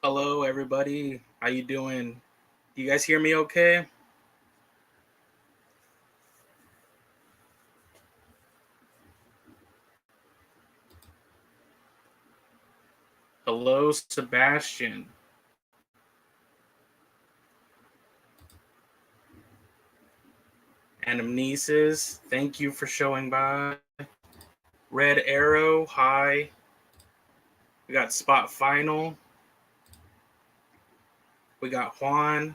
Hello, everybody. How you doing? Do you guys hear me okay? Hello, Sebastian. Anamnesis, thank you for showing by. Red Arrow, hi. We got Spot Final. We got Juan.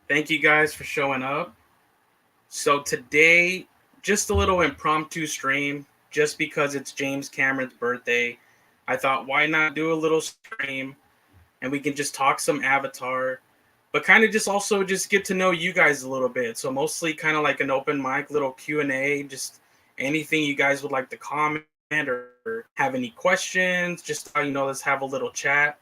Thank you guys for showing up. So today, just a little impromptu stream, just because it's James Cameron's birthday. I thought, why not do a little stream and we can just talk some Avatar, but kind of just also just get to know you guys a little bit. So mostly kind of like an open mic, little Q&A, just anything you guys would like to comment or have any questions, just let's have a little chat.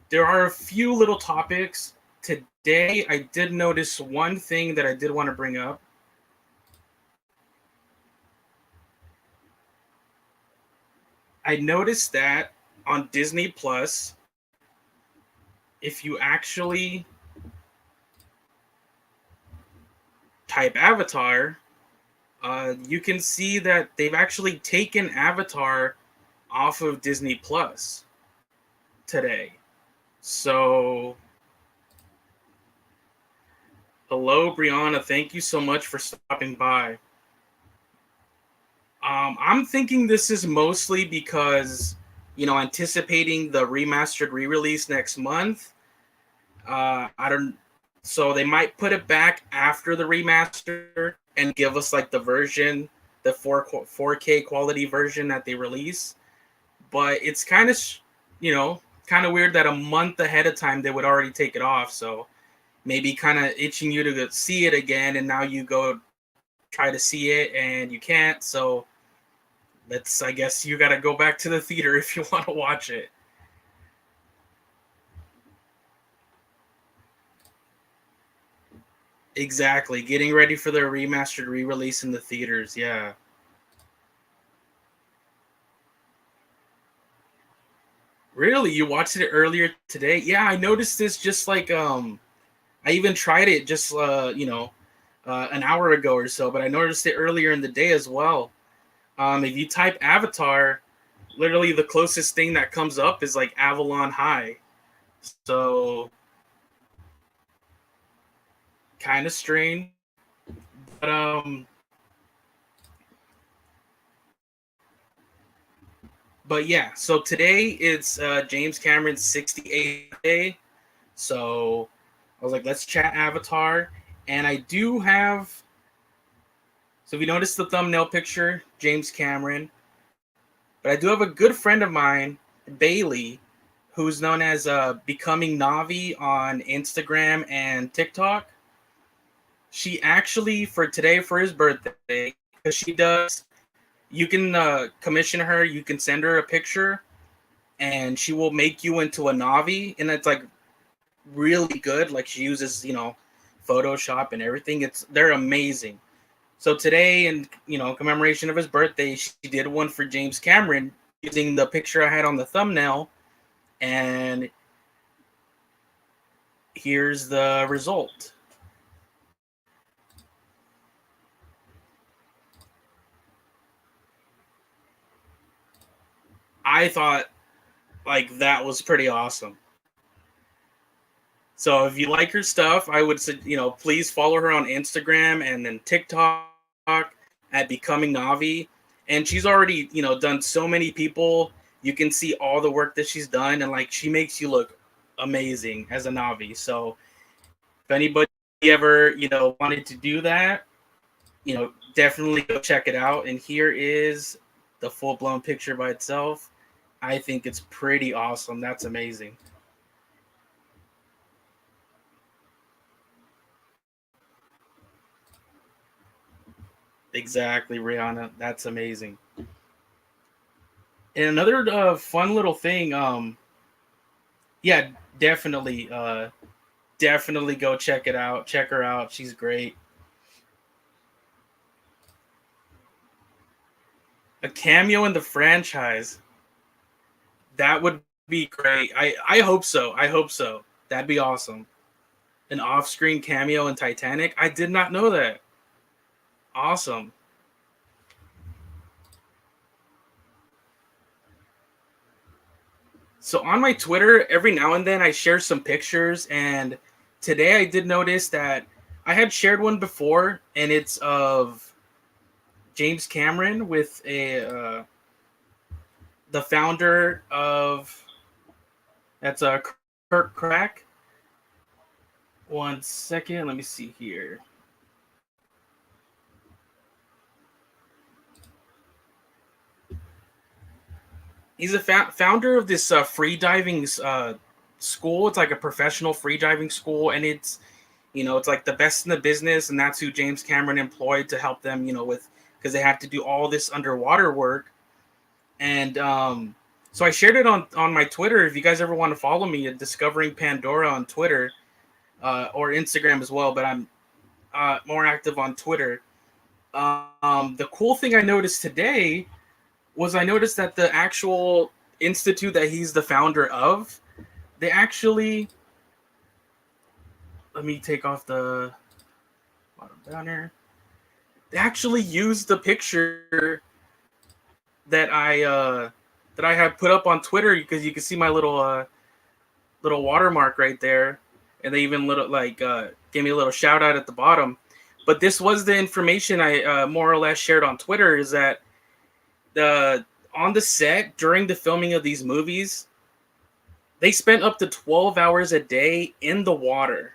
There are a few little topics. Today, I did notice one thing that I did want to bring up. I noticed that on Disney Plus, if you actually type Avatar, you can see that they've actually taken Avatar off of Disney Plus today. So, hello, Brianna. Thank you so much for stopping by. I'm thinking this is mostly because, anticipating the remastered re-release next month. I don't. So they might put it back after the remaster and give us like the version, the 4K quality version that they release. But it's kind of weird that a month ahead of time they would already take it off. So maybe kind of itching you to see it again, and now you go try to see it and you can't. So I guess you got to go back to the theater if you want to watch it. Exactly. Getting ready for the remastered re-release in the theaters. Yeah. Really? You watched it earlier today? Yeah, I noticed this just like I even tried it just an hour ago or so, but I noticed it earlier in the day as well. If you type Avatar, literally the closest thing that comes up is like Avalon High. So kind of strange. But yeah, so today it's James Cameron's 68th day. So I was like, let's chat Avatar. And I do have, so if you notice the thumbnail picture, James Cameron. But I do have a good friend of mine, Bailey, who's known as Becoming Navi on Instagram and TikTok. She actually, for today, for his birthday, because she does, you can commission her, you can send her a picture, and she will make you into a Navi. And it's like really good. Like she uses, Photoshop and everything. They're amazing. So today, in commemoration of his birthday, she did one for James Cameron using the picture I had on the thumbnail, and here's the result. I thought like that was pretty awesome. So if you like her stuff, I would say, please follow her on Instagram and then TikTok at Becoming Navi. And she's already, done so many people. You can see all the work that she's done, and like she makes you look amazing as a Navi. So if anybody ever, wanted to do that, definitely go check it out. And here is the full blown picture by itself. I think it's pretty awesome. That's amazing. Exactly, Rihanna. That's amazing. And another fun little thing, yeah, definitely, definitely go check it out. Check her out. She's great. A cameo in the franchise. That would be great. I hope so. I hope so. That'd be awesome. An off-screen cameo in Titanic. I did not know that. Awesome. So on my Twitter, every now and then I share some pictures, and today I did notice that I had shared one before, and it's of James Cameron with a the founder of that's a Kirk Crack. One second, let me see here. He's a founder of this free diving school. It's like a professional free diving school, and it's like the best in the business, and that's who James Cameron employed to help them, with because they had to do all this underwater work. And so I shared it on my Twitter. If you guys ever want to follow me at Discovering Pandora on Twitter or Instagram as well, but I'm more active on Twitter. The cool thing I noticed today was I noticed that the actual institute that he's the founder of, they actually, let me take off the bottom banner. They actually used the picture that I had put up on Twitter, because you can see my little watermark right there, and they even gave me a little shout out at the bottom. But this was the information I more or less shared on Twitter, is that on the set during the filming of these movies, they spent up to 12 hours a day in the water.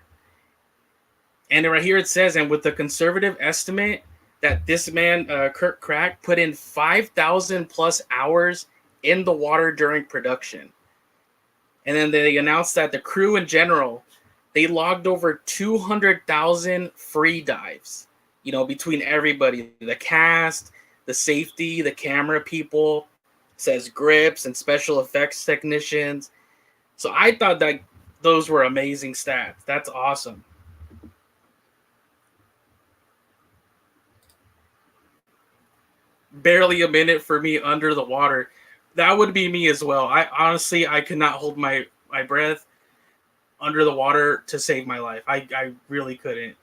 And right here it says, and with the conservative estimate that this man, Kirk Crack, put in 5,000 plus hours in the water during production. And then they announced that the crew in general, they logged over 200,000 free dives, between everybody, the cast, the safety, the camera people, says grips and special effects technicians. So I thought that those were amazing stats. That's awesome. Barely a minute for me under the water. That would be me as well. I could not hold my breath under the water to save my life. I really couldn't.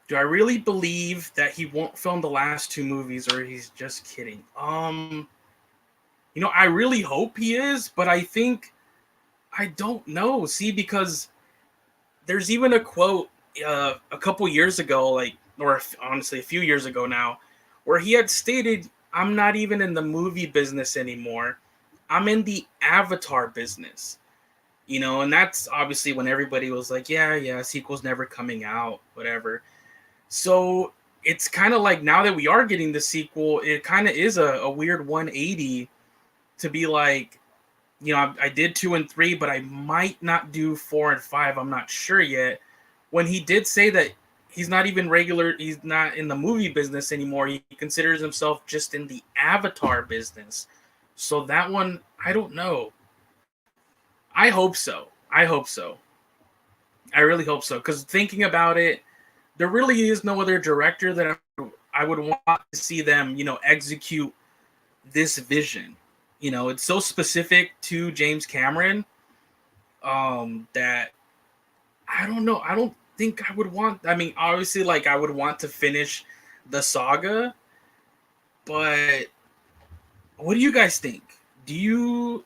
Do I really believe that he won't film the last two movies, or he's just kidding? I really hope he is, but I don't know. See, because there's even a quote a couple years ago, or honestly a few years ago now, where he had stated, "I'm not even in the movie business anymore. I'm in the avatar business." And that's obviously when everybody was like, yeah, sequel's never coming out, whatever. So it's kind of like, now that we are getting the sequel, it kind of is a weird 180 to be like, I did 2 and 3, but I might not do 4 and 5. I'm not sure yet. When he did say that he's not in the movie business anymore. He considers himself just in the avatar business. So that one, I don't know. I hope so. I hope so. I really hope so. Because thinking about it, there really is no other director that I would want to see them, execute this vision. It's so specific to James Cameron that I don't know. I don't think I would want. I mean, obviously, I would want to finish the saga, but what do you guys think? Do you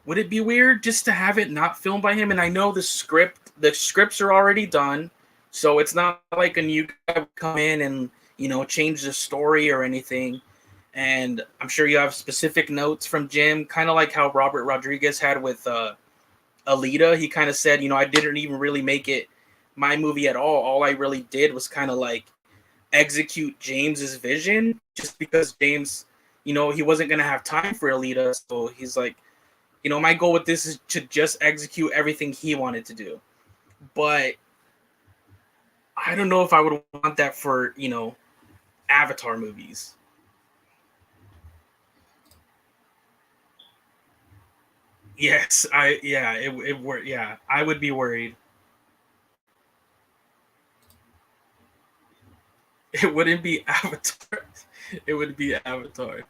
Would it be weird just to have it not filmed by him? And I know the scripts are already done, so it's not like a new guy would come in and change the story or anything. And I'm sure you have specific notes from Jim, kind of like how Robert Rodriguez had with Alita. He kind of said, I didn't even really make it my movie at all. All I really did was kind of execute James's vision, just because James, he wasn't gonna have time for Alita, so he's like, my goal with this is to just execute everything he wanted to do. But I don't know if I would want that for, Avatar movies. Yes, yeah, I would be worried. It wouldn't be Avatar. It would be Avatar.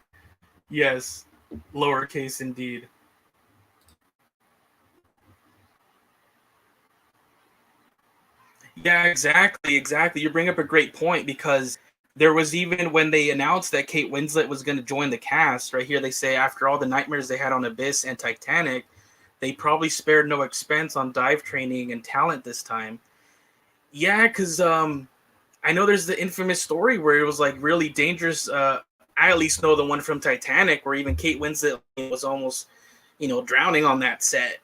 Yes, lowercase indeed. Yeah, exactly, exactly. You bring up a great point because there was even when they announced that Kate Winslet was going to join the cast, right here they say after all the nightmares they had on Abyss and Titanic, they probably spared no expense on dive training and talent this time. Yeah, because I know there's the infamous story where it was like really dangerous. I at least know the one from Titanic where even Kate Winslet was almost, drowning on that set.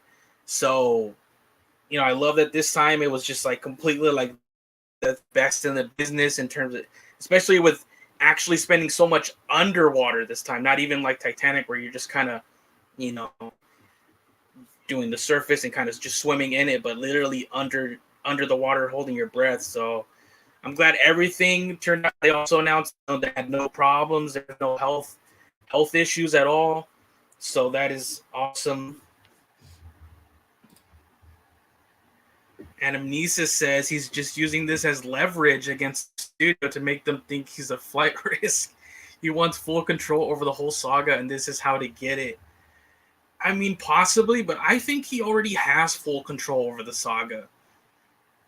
So, I love that this time it was just like completely like the best in the business in terms of, especially with actually spending so much underwater this time, not even like Titanic where you're just kind of, you know, doing the surface and kind of just swimming in it, but literally under the water holding your breath. So I'm glad everything turned out. They also announced they had no problems, there's no health issues at all. So that is awesome. And Amnesia says he's just using this as leverage against the studio to make them think he's a flight risk. He wants full control over the whole saga, and this is how to get it. I mean, possibly, but I think he already has full control over the saga.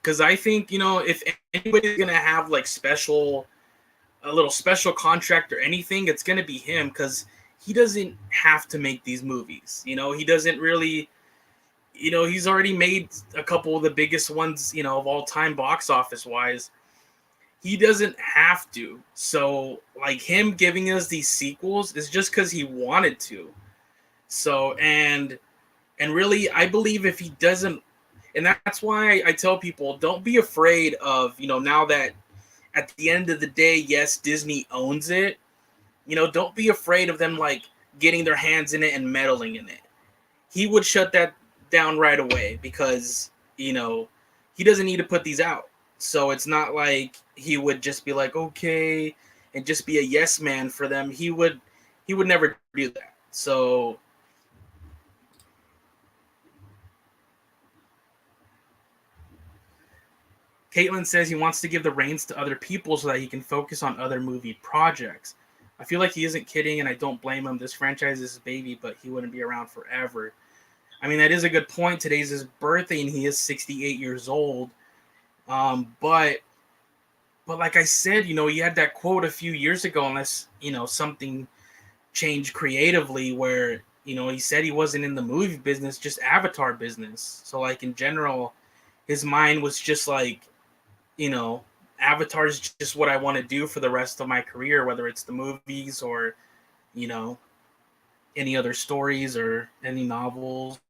Because I think, if anybody's going to have like a little special contract or anything, it's going to be him because he doesn't have to make these movies. He doesn't really, he's already made a couple of the biggest ones, of all time box office wise. He doesn't have to. So, like, him giving us these sequels is just because he wanted to. So, and really, I believe if he doesn't, and that's why I tell people don't be afraid of, now that at the end of the day, yes, Disney owns it. Don't be afraid of them like getting their hands in it and meddling in it. He would shut that down right away because, he doesn't need to put these out. So it's not like he would just be like, okay, and just be a yes man for them. He would never do that. So Caitlin says he wants to give the reins to other people so that he can focus on other movie projects. I feel like he isn't kidding, and I don't blame him. This franchise is his baby, but he wouldn't be around forever. I mean, that is a good point. Today's his birthday, and he is 68 years old. But like I said, he had that quote a few years ago, unless something changed creatively, where he said he wasn't in the movie business, just Avatar business. So like in general, his mind was just like, you know, Avatar is just what I want to do for the rest of my career, whether it's the movies or, you know, any other stories or any novels.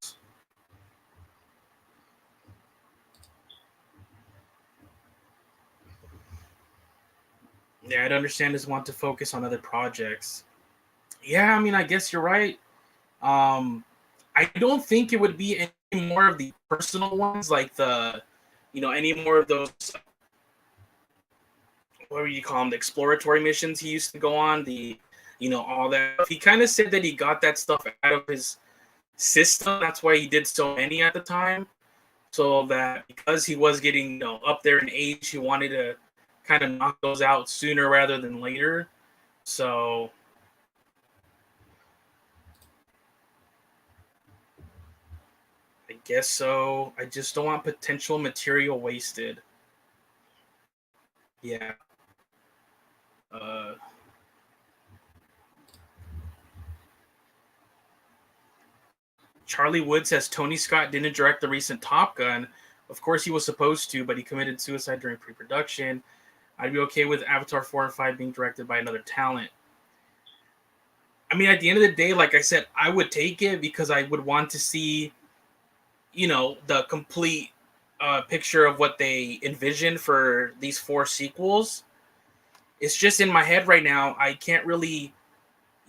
Yeah, I'd understand his want to focus on other projects. Yeah, I mean, I guess you're right. Um, I don't think it would be any more of the personal ones, like any more of those, what would you call them, the exploratory missions he used to go on, all that. He kind of said that he got that stuff out of his system. That's why he did so many at the time. So that because he was getting up there in age, he wanted to kind of knock those out sooner rather than later. So I guess so. I just don't want potential material wasted. Yeah. Uh, Charlie Wood says Tony Scott didn't direct the recent Top Gun. Of course, he was supposed to, but he committed suicide during pre-production. I'd be okay with Avatar 4 and 5 being directed by another talent. I mean, at the end of the day, like I said, I would take it because I would want to see, the complete picture of what they envisioned for these four sequels. It's just in my head right now. I can't really,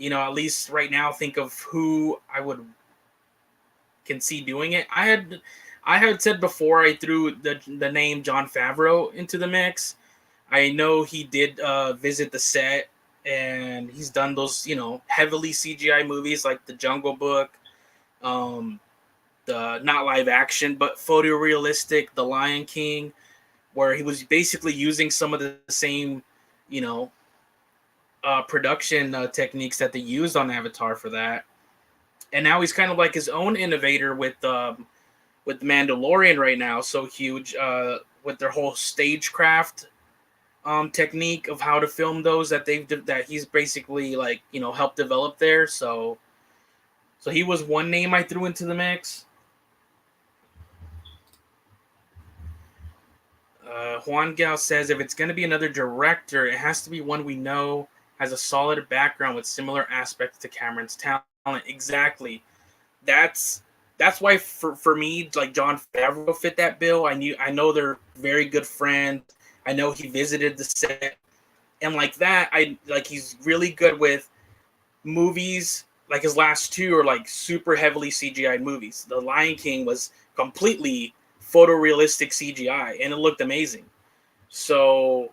at least right now, think of who I would can see doing it. I had said before I threw the name John Favreau into the mix. I know he did visit the set, and he's done those heavily CGI movies like The Jungle Book. the not live action but photorealistic The Lion King, where he was basically using some of the same, you know, production techniques that they used on Avatar for that. And now he's kind of like his own innovator with Mandalorian right now, so huge with their whole stagecraft technique of how to film those that he's basically like, you know, helped develop there. So he was one name I threw into the mix. Juan Gal says if it's going to be another director, it has to be one we know has a solid background with similar aspects to Cameron's talent. Exactly. That's why for me, like Jon Favreau fit that bill. I know they're very good friends. I know he visited the set, and like that, I like he's really good with movies. Like his last two are like super heavily CGI movies. The Lion King was completely photorealistic CGI, and it looked amazing. So,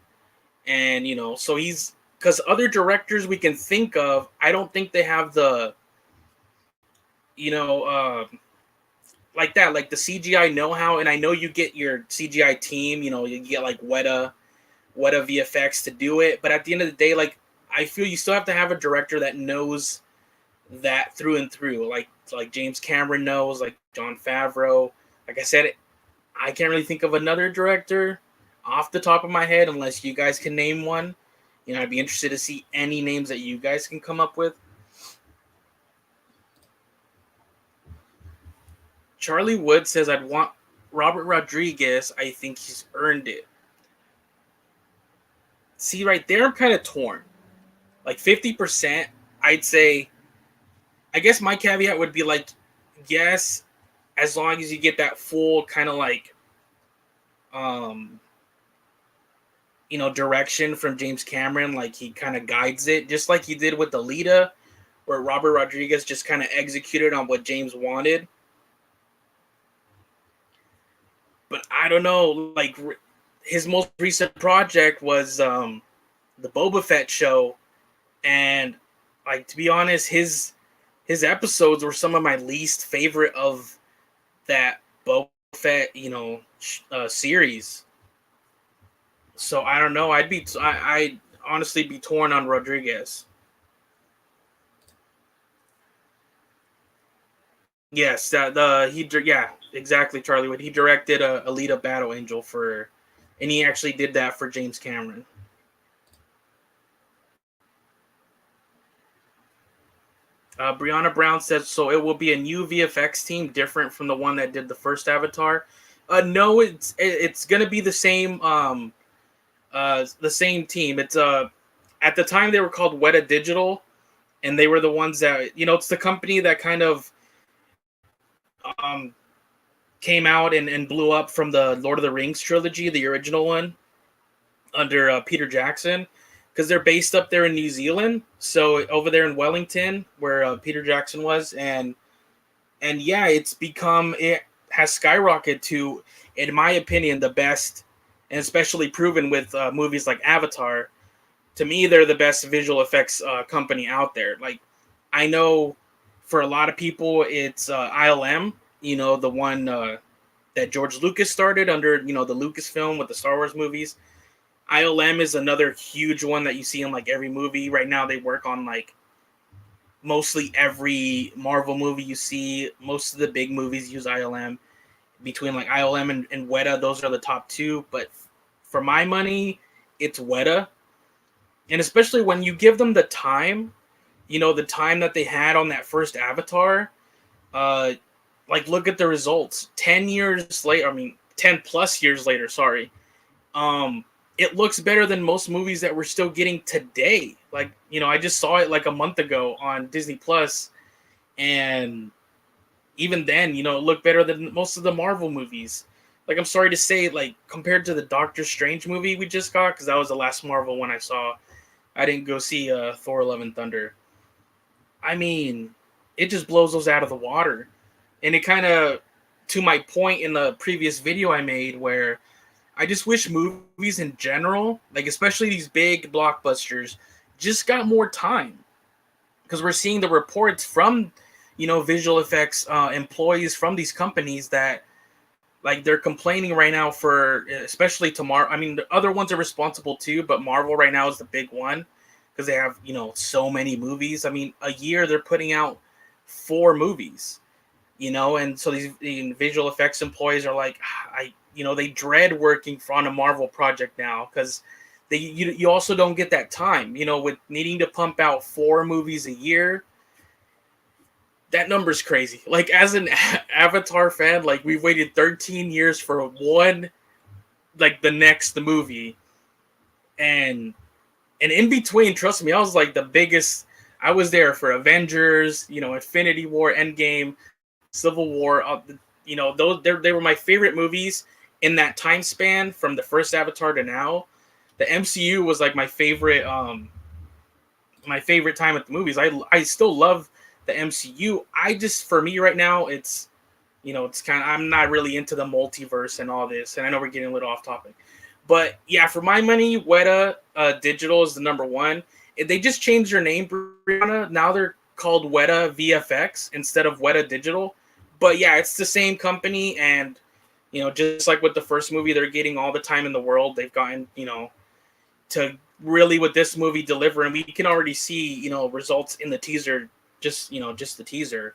and you know, so he's because other directors we can think of, I don't think they have the, you know, like that, like the CGI know-how. And I know you get your CGI team, you know, you get like Weta VFX to do it, but at the end of the day, like I feel you still have to have a director that knows that through and through, like James Cameron knows, like Jon Favreau. Like I said, I can't really think of another director off the top of my head unless you guys can name one. You know, I'd be interested to see any names that you guys can come up with. Charlie Wood says I'd want Robert Rodriguez. I think he's earned it. See, right there, I'm kind of torn. Like 50%, I'd say. I guess my caveat would be like, yes, as long as you get that full kind of like, you know, direction from James Cameron, like he kind of guides it, just like he did with Alita, where Robert Rodriguez just kind of executed on what James wanted. But I don't know, like his most recent project was the Boba Fett show, and like to be honest, his episodes were some of my least favorite of that Boba Fett, you know, series. So I don't know. I'd honestly be torn on Rodriguez. Yes, yeah, exactly, Charlie Wood. He directed Alita Battle Angel for, and he actually did that for James Cameron. Brianna Brown says, so it will be a new VFX team different from the one that did the first Avatar. No, it's gonna be the same team. It's at the time they were called Weta Digital, and they were the ones that, you know, it's the company that kind of um came out and blew up from the Lord of the Rings trilogy, the original one under Peter Jackson, because they're based up there in New Zealand. So over there in Wellington, where Peter Jackson was, and yeah, it has skyrocketed to, in my opinion, the best, and especially proven with movies like Avatar. To me, they're the best visual effects company out there. Like, I know for a lot of people, it's ILM. You know, the one that George Lucas started under, you know, the Lucasfilm with the Star Wars movies. ILM is another huge one that you see in like every movie. Right now, they work on like mostly every Marvel movie you see. Most of the big movies use ILM. Between like ILM and Weta, those are the top two. But for my money, it's Weta. And especially when you give them the time, you know, the time that they had on that first Avatar, uh, like look at the results. 10 years later, I mean, 10 plus years later, sorry. It looks better than most movies that we're still getting today. Like, you know, I just saw it like a month ago on Disney Plus, and even then, you know, it looked better than most of the Marvel movies. Like, I'm sorry to say, like, compared to the Doctor Strange movie we just got, because that was the last Marvel one I saw. I didn't go see Thor: Love and Thunder. I mean, it just blows those out of the water. And it kind of, to my point in the previous video I made, where I just wish movies in general, like especially these big blockbusters, just got more time. Because we're seeing the reports from, visual effects employees from these companies that like they're complaining right now for, especially to Marvel. I mean, the other ones are responsible too, but Marvel right now is the big one because they have so many movies. I mean, a year they're putting out 4 movies, and so the visual effects employees are like, they dread working on a Marvel project now because you also don't get that time, with needing to pump out 4 movies a year. That number's crazy. Like, as an Avatar fan, like, we've waited 13 years for one, like, the next movie, and in between, trust me, I was like the biggest. I was there for Avengers, Infinity War, Endgame, Civil War. Those they were my favorite movies in that time span from the first Avatar to now. The MCU was like my favorite time at the movies. I still love the MCU. For me right now, it's kind of, I'm not really into the multiverse and all this. And I know we're getting a little off topic, but yeah, for my money, Weta Digital is the number one. They just changed their name, Brianna. Now they're called Weta VFX instead of Weta Digital. But yeah, it's the same company, and just like with the first movie, they're getting all the time in the world. They've gotten to really with this movie deliver, and we can already see results in the teaser. Just the teaser.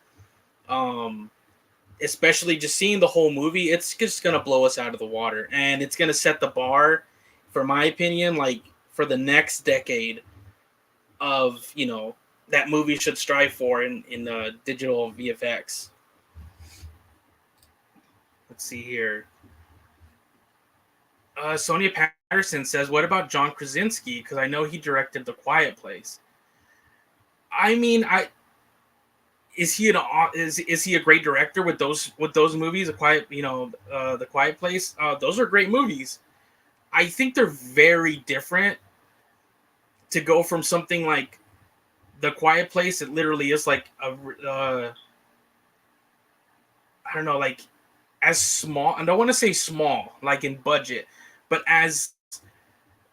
Especially just seeing the whole movie, it's just gonna blow us out of the water, and it's gonna set the bar, for my opinion, like for the next decade of that movie should strive for in digital VFX. Let's see here. Sonia Patterson says, "What about John Krasinski? Because I know he directed The Quiet Place." I mean, is he is he a great director with those movies? The Quiet Place. Those are great movies. I think they're very different. To go from something like The Quiet Place, it literally is like I don't know, like as small. I don't want to say small, like in budget, but as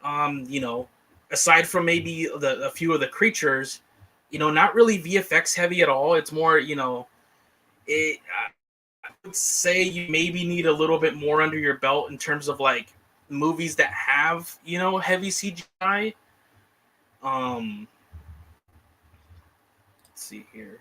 aside from maybe a few of the creatures, not really VFX heavy at all. It's more, it. I would say you maybe need a little bit more under your belt in terms of like movies that have heavy CGI. Um, let's see here.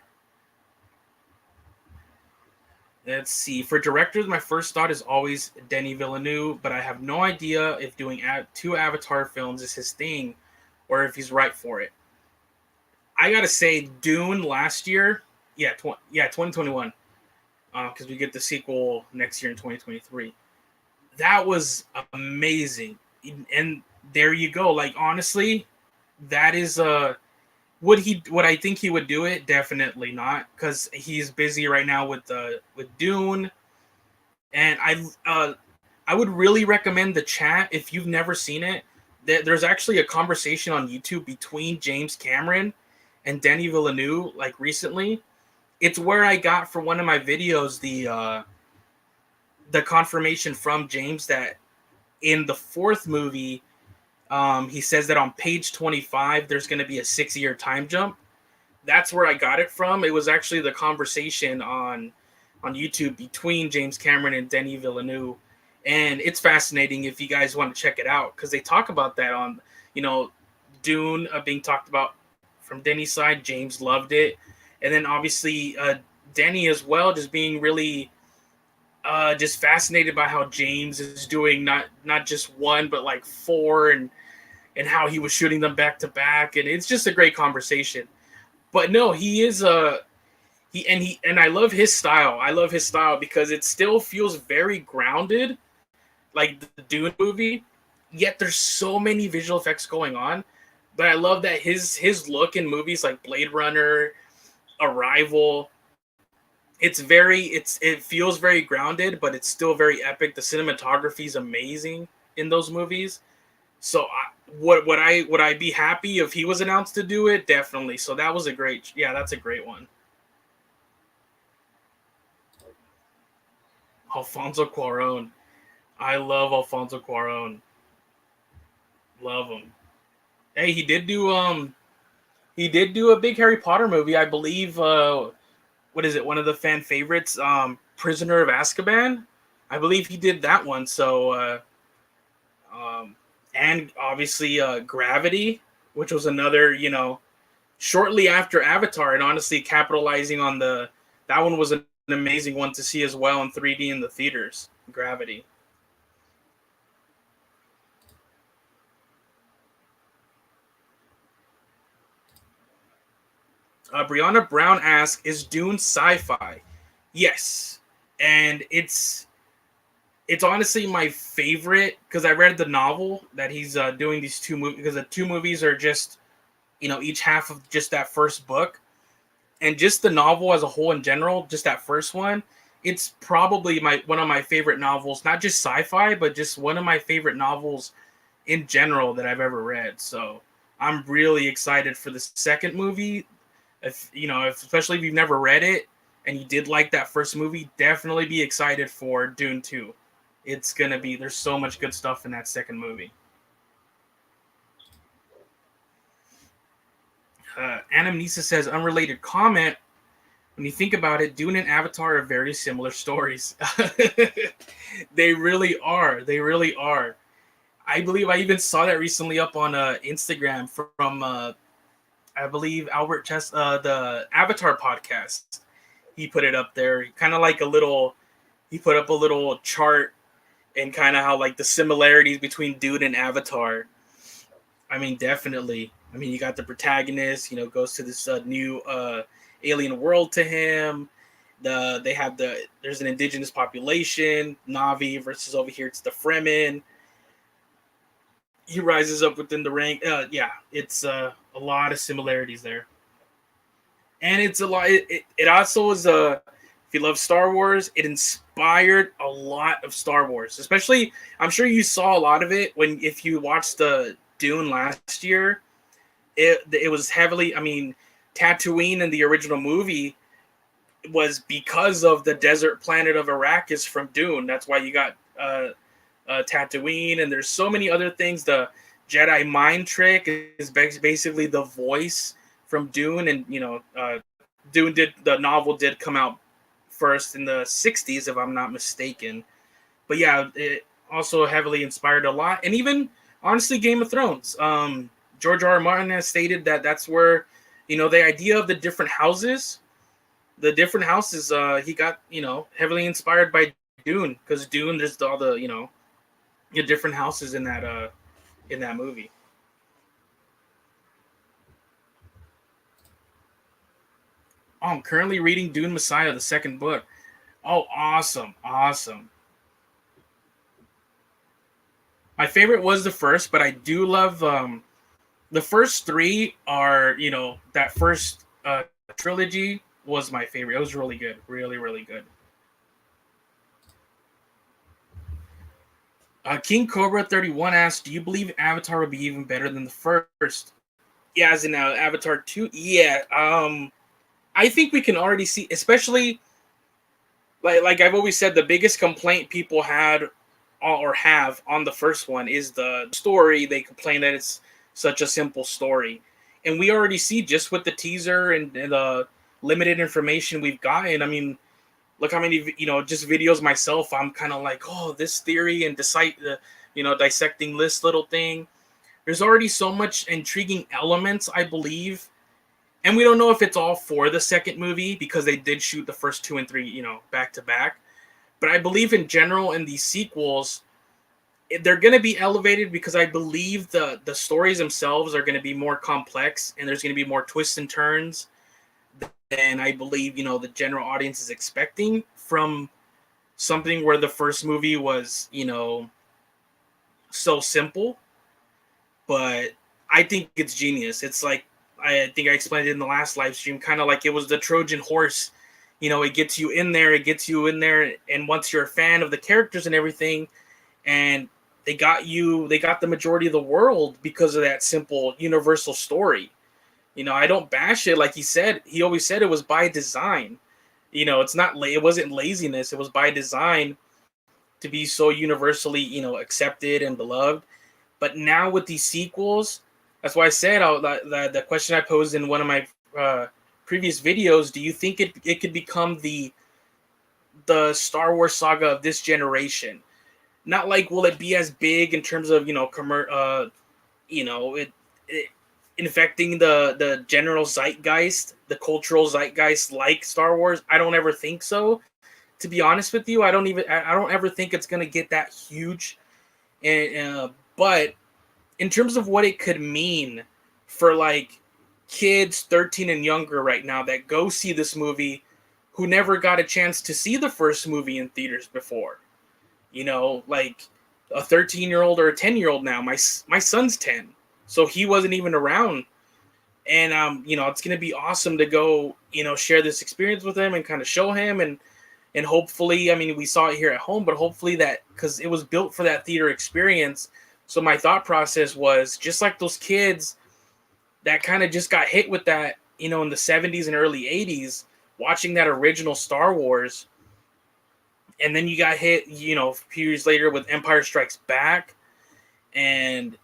Let's see. For directors, my first thought is always Denis Villeneuve, but I have no idea if doing 2 Avatar films is his thing, or if he's right for it. I gotta say, Dune last year, 2021, because we get the sequel next year in 2023. That was amazing, and there you go. Like, honestly, that is would I think he would do it? Definitely not, because he's busy right now with Dune. And I would really recommend the chat if you've never seen it. There's actually a conversation on YouTube between James Cameron and Denis Villeneuve, like recently. It's where I got for one of my videos the confirmation from James that in the 4th movie, he says that on page 25 there's going to be a 6-year time jump. That's where I got it from. It was actually the conversation on YouTube between James Cameron and Denis Villeneuve, and it's fascinating if you guys want to check it out, because they talk about that on Dune being talked about from Denis' side. James loved it, and then obviously Denis as well, just being really just fascinated by how James is doing not just one but like 4, and how he was shooting them back to back, and it's just a great conversation. But no, he is and I love his style. I love his style because it still feels very grounded, like the Dune movie. Yet there's so many visual effects going on. But I love that his look in movies like Blade Runner, Arrival, it feels very grounded, but it's still very epic. The cinematography is amazing in those movies. So would I be happy if he was announced to do it? Definitely. So that's a great one. Alfonso Cuarón. I love Alfonso Cuarón. Love him. Hey, he did do a big Harry Potter movie, I believe. what is it? One of the fan favorites, Prisoner of Azkaban. I believe he did that one. So um, and obviously Gravity, which was another, shortly after Avatar, and honestly capitalizing on that one was an amazing one to see as well in 3D in the theaters. Gravity. Brianna Brown asks, "Is Dune sci-fi?" Yes, and it's honestly my favorite because I read the novel that he's doing these two movies, because the two movies are just, each half of just that first book, and just the novel as a whole in general, just that first one. It's probably my one of my favorite novels, not just sci-fi, but just one of my favorite novels in general that I've ever read. So I'm really excited for the second movie. Especially if you've never read it and you did like that first movie, definitely be excited for Dune 2. It's gonna be There's so much good stuff in that second movie. Anamnesia says, unrelated comment. When you think about it, Dune and Avatar are very similar stories. They really are. They really are. I believe I even saw that recently up on Instagram from I believe Albert Chess, the Avatar podcast. He put it up there, kind of like a little. He put up a little chart and kind of how like the similarities between Dune and Avatar. I mean, definitely. I mean, you got the protagonist, goes to this new alien world to him. There's an indigenous population, Navi versus over here it's the Fremen. He rises up within the rank. Yeah, it's a lot of similarities there, and it's a lot. It also is a. If you love Star Wars, it inspired a lot of Star Wars. Especially, I'm sure you saw a lot of it if you watched the Dune last year. It was heavily. I mean, Tatooine in the original movie was because of the desert planet of Arrakis from Dune. That's why you got Tatooine, and there's so many other things. The Jedi mind trick is basically the voice from Dune, and the novel did come out first in the 60s, if I'm not mistaken. But yeah, it also heavily inspired a lot, and even honestly, Game of Thrones. George R. R. Martin has stated that that's where, the idea of the different houses, he got, heavily inspired by Dune, because Dune, there's all the different houses in that movie. Oh, I'm currently reading Dune Messiah, the second book. Oh, awesome, awesome. My favorite was the first, but I do love the first three are, that first trilogy was my favorite. It was really good, really, really good. King Cobra 31 asked, "Do you believe Avatar will be even better than the first?" Yeah, as in Avatar 2. Yeah, I think we can already see, especially like I've always said, the biggest complaint people had or have on the first one is the story. They complain that it's such a simple story, and we already see just with the teaser and the limited information we've gotten. I mean, look how many just videos myself. I'm kind of like, oh, this theory and dissecting this little thing. There's already so much intriguing elements, I believe, and we don't know if it's all for the second movie because they did shoot the first 2 and 3, back to back. But I believe in general in these sequels, they're going to be elevated because I believe the stories themselves are going to be more complex and there's going to be more twists and turns than I believe the general audience is expecting from something where the first movie was so simple. But I think it's genius. It's like, I think I explained it in the last live stream, kind of like it was the Trojan horse. It gets you in there, and once you're a fan of the characters and everything, and they got the majority of the world because of that simple universal story. I don't bash it. Like he always said it was by design. It wasn't laziness. It was by design to be so universally, accepted and beloved. But now with these sequels, that's why I said the question I posed in one of my previous videos, do you think it could become the Star Wars saga of this generation? Not like will it be as big in terms of it infecting the general zeitgeist, the cultural zeitgeist like Star Wars. I don't ever think so. To be honest with you, I don't ever think it's gonna get that huge. And but in terms of what it could mean for like kids 13 and younger right now that go see this movie who never got a chance to see the first movie in theaters before. Like a 13-year-old or a 10-year-old now. My son's 10, so he wasn't even around. And it's gonna be awesome to go, share this experience with him and kind of show him and hopefully, I mean, we saw it here at home, but hopefully that because it was built for that theater experience. So my thought process was just like those kids that kind of just got hit with that, in the 70s and early 80s, watching that original Star Wars. And then you got hit, a few years later with Empire Strikes Back. And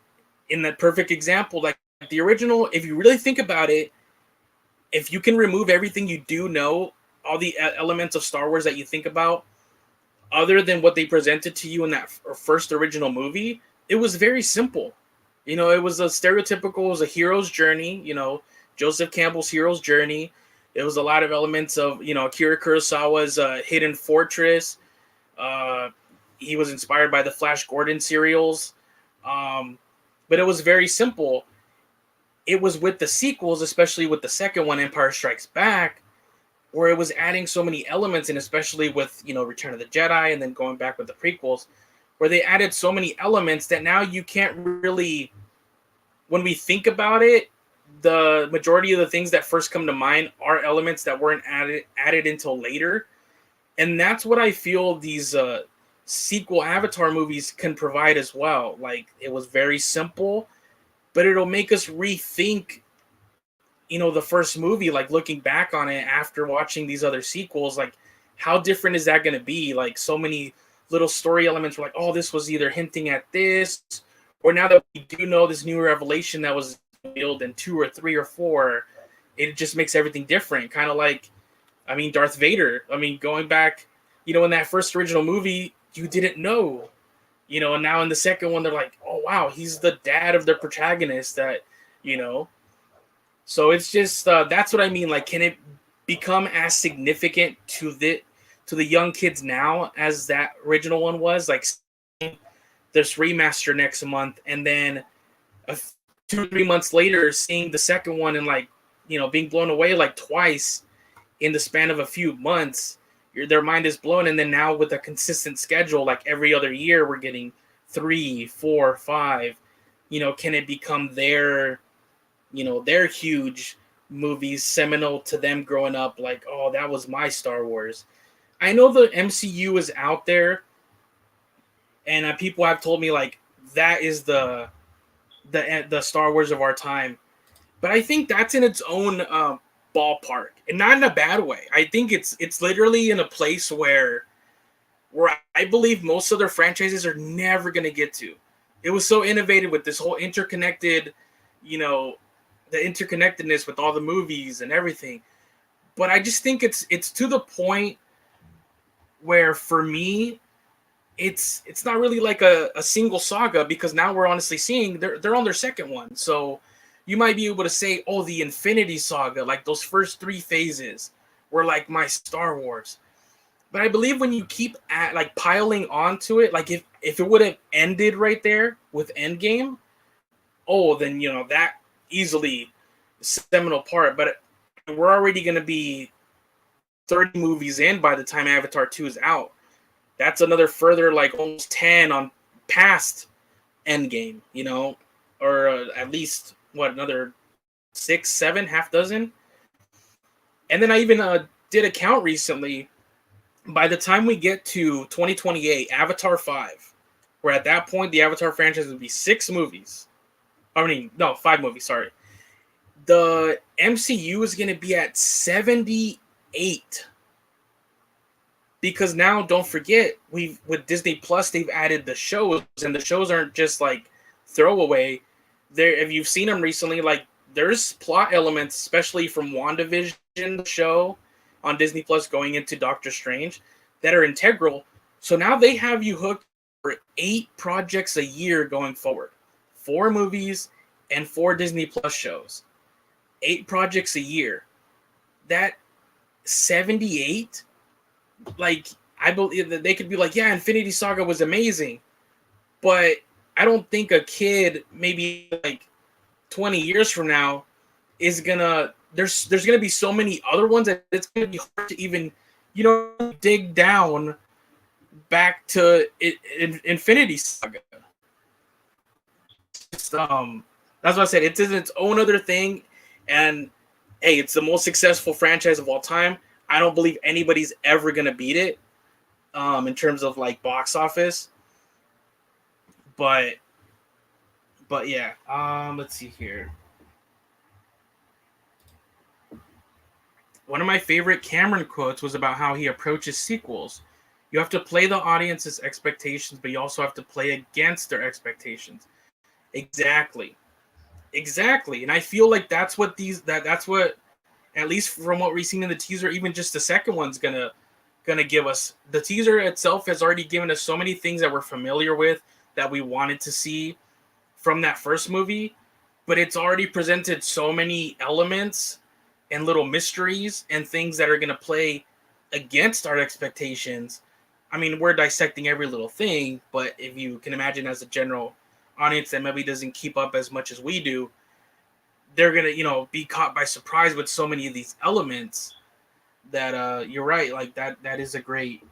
in that perfect example, like the original, if you really think about it, if you can remove everything you do know, all the elements of Star Wars that you think about, other than what they presented to you in that first original movie, it was very simple. It was it was a hero's journey, Joseph Campbell's hero's journey. It was a lot of elements of, Akira Kurosawa's Hidden Fortress. He was inspired by the Flash Gordon serials. But it was very simple. It was with the sequels, especially with the second one, Empire Strikes Back, where it was adding so many elements, and especially with, Return of the Jedi and then going back with the prequels, where they added so many elements that now you can't really, when we think about it, the majority of the things that first come to mind are elements that weren't added until later. And that's what I feel these sequel Avatar movies can provide as well. Like, it was very simple, but it'll make us rethink, the first movie, like looking back on it after watching these other sequels, like how different is that going to be? Like so many little story elements were like, oh, this was either hinting at this, or now that we do know this new revelation that was revealed in 2 or 3 or 4, it just makes everything different. Kind of like, I mean, Darth Vader. I mean, going back, in that first original movie, you didn't know, and now in the second one, they're like, oh, wow, he's the dad of the protagonist that, So it's just, that's what I mean. Like, can it become as significant to the young kids now as that original one was? Like, this remaster next month, and then 2 or 3 months later, seeing the second one and like, being blown away like twice in the span of a few months, their mind is blown. And then now with a consistent schedule, like every other year, we're getting 3, 4, 5. Can it become their huge movies, seminal to them growing up? Like, oh, that was my Star Wars. I know the MCU is out there, and people have told me like that is the Star Wars of our time. But I think that's in its own ballpark, and not in a bad way. I think it's literally in a place where I believe most other franchises are never going to get to. It was so innovative with this whole interconnected, the interconnectedness with all the movies and everything. But I just think it's to the point where, for me, it's not really like a single saga, because now we're honestly seeing they're on their second one. So you might be able to say, oh, the Infinity Saga, like those first 3 phases were like my Star Wars. But I believe when you keep piling onto it, like if it would have ended right there with Endgame, oh, then, that easily seminal part. But we're already going to be 30 movies in by the time Avatar 2 is out. That's another further, like, almost 10 on past Endgame, or at least, another 6, 7, half dozen. And then I even did a count recently. By the time we get to 2028, Avatar 5, where at that point the Avatar franchise would be 6 movies. I mean, no, 5 movies, sorry. The MCU is going to be at 78. Because now, don't forget, with Disney Plus, they've added the shows, and the shows aren't just like throwaway. If you've seen them recently, like there's plot elements, especially from WandaVision the show on Disney Plus going into Doctor Strange, that are integral. So now they have you hooked for 8 projects a year going forward, 4 movies and 4 Disney Plus shows, 8 projects a year. That 78, like, I believe that they could be like, yeah, Infinity Saga was amazing, but I don't think a kid maybe like 20 years from now is gonna there's gonna be so many other ones that it's gonna be hard to even dig down back to Infinity Saga. It's, that's what I said. It's its own other thing, and hey, it's the most successful franchise of all time. I don't believe anybody's ever gonna beat it in terms of like box office. But yeah, let's see here. One of my favorite Cameron quotes was about how he approaches sequels. You have to play the audience's expectations, but you also have to play against their expectations. Exactly. And I feel like that's what that's what, at least from what we've seen in the teaser, even just the second one's gonna give us. The teaser itself has already given us so many things that we're familiar with, that we wanted to see from that first movie, but it's already presented so many elements and little mysteries and things that are going to play against our expectations. I mean, we're dissecting every little thing, but if you can imagine, as a general audience that maybe doesn't keep up as much as we do, they're going to, be caught by surprise with so many of these elements that you're right. Like that is a great,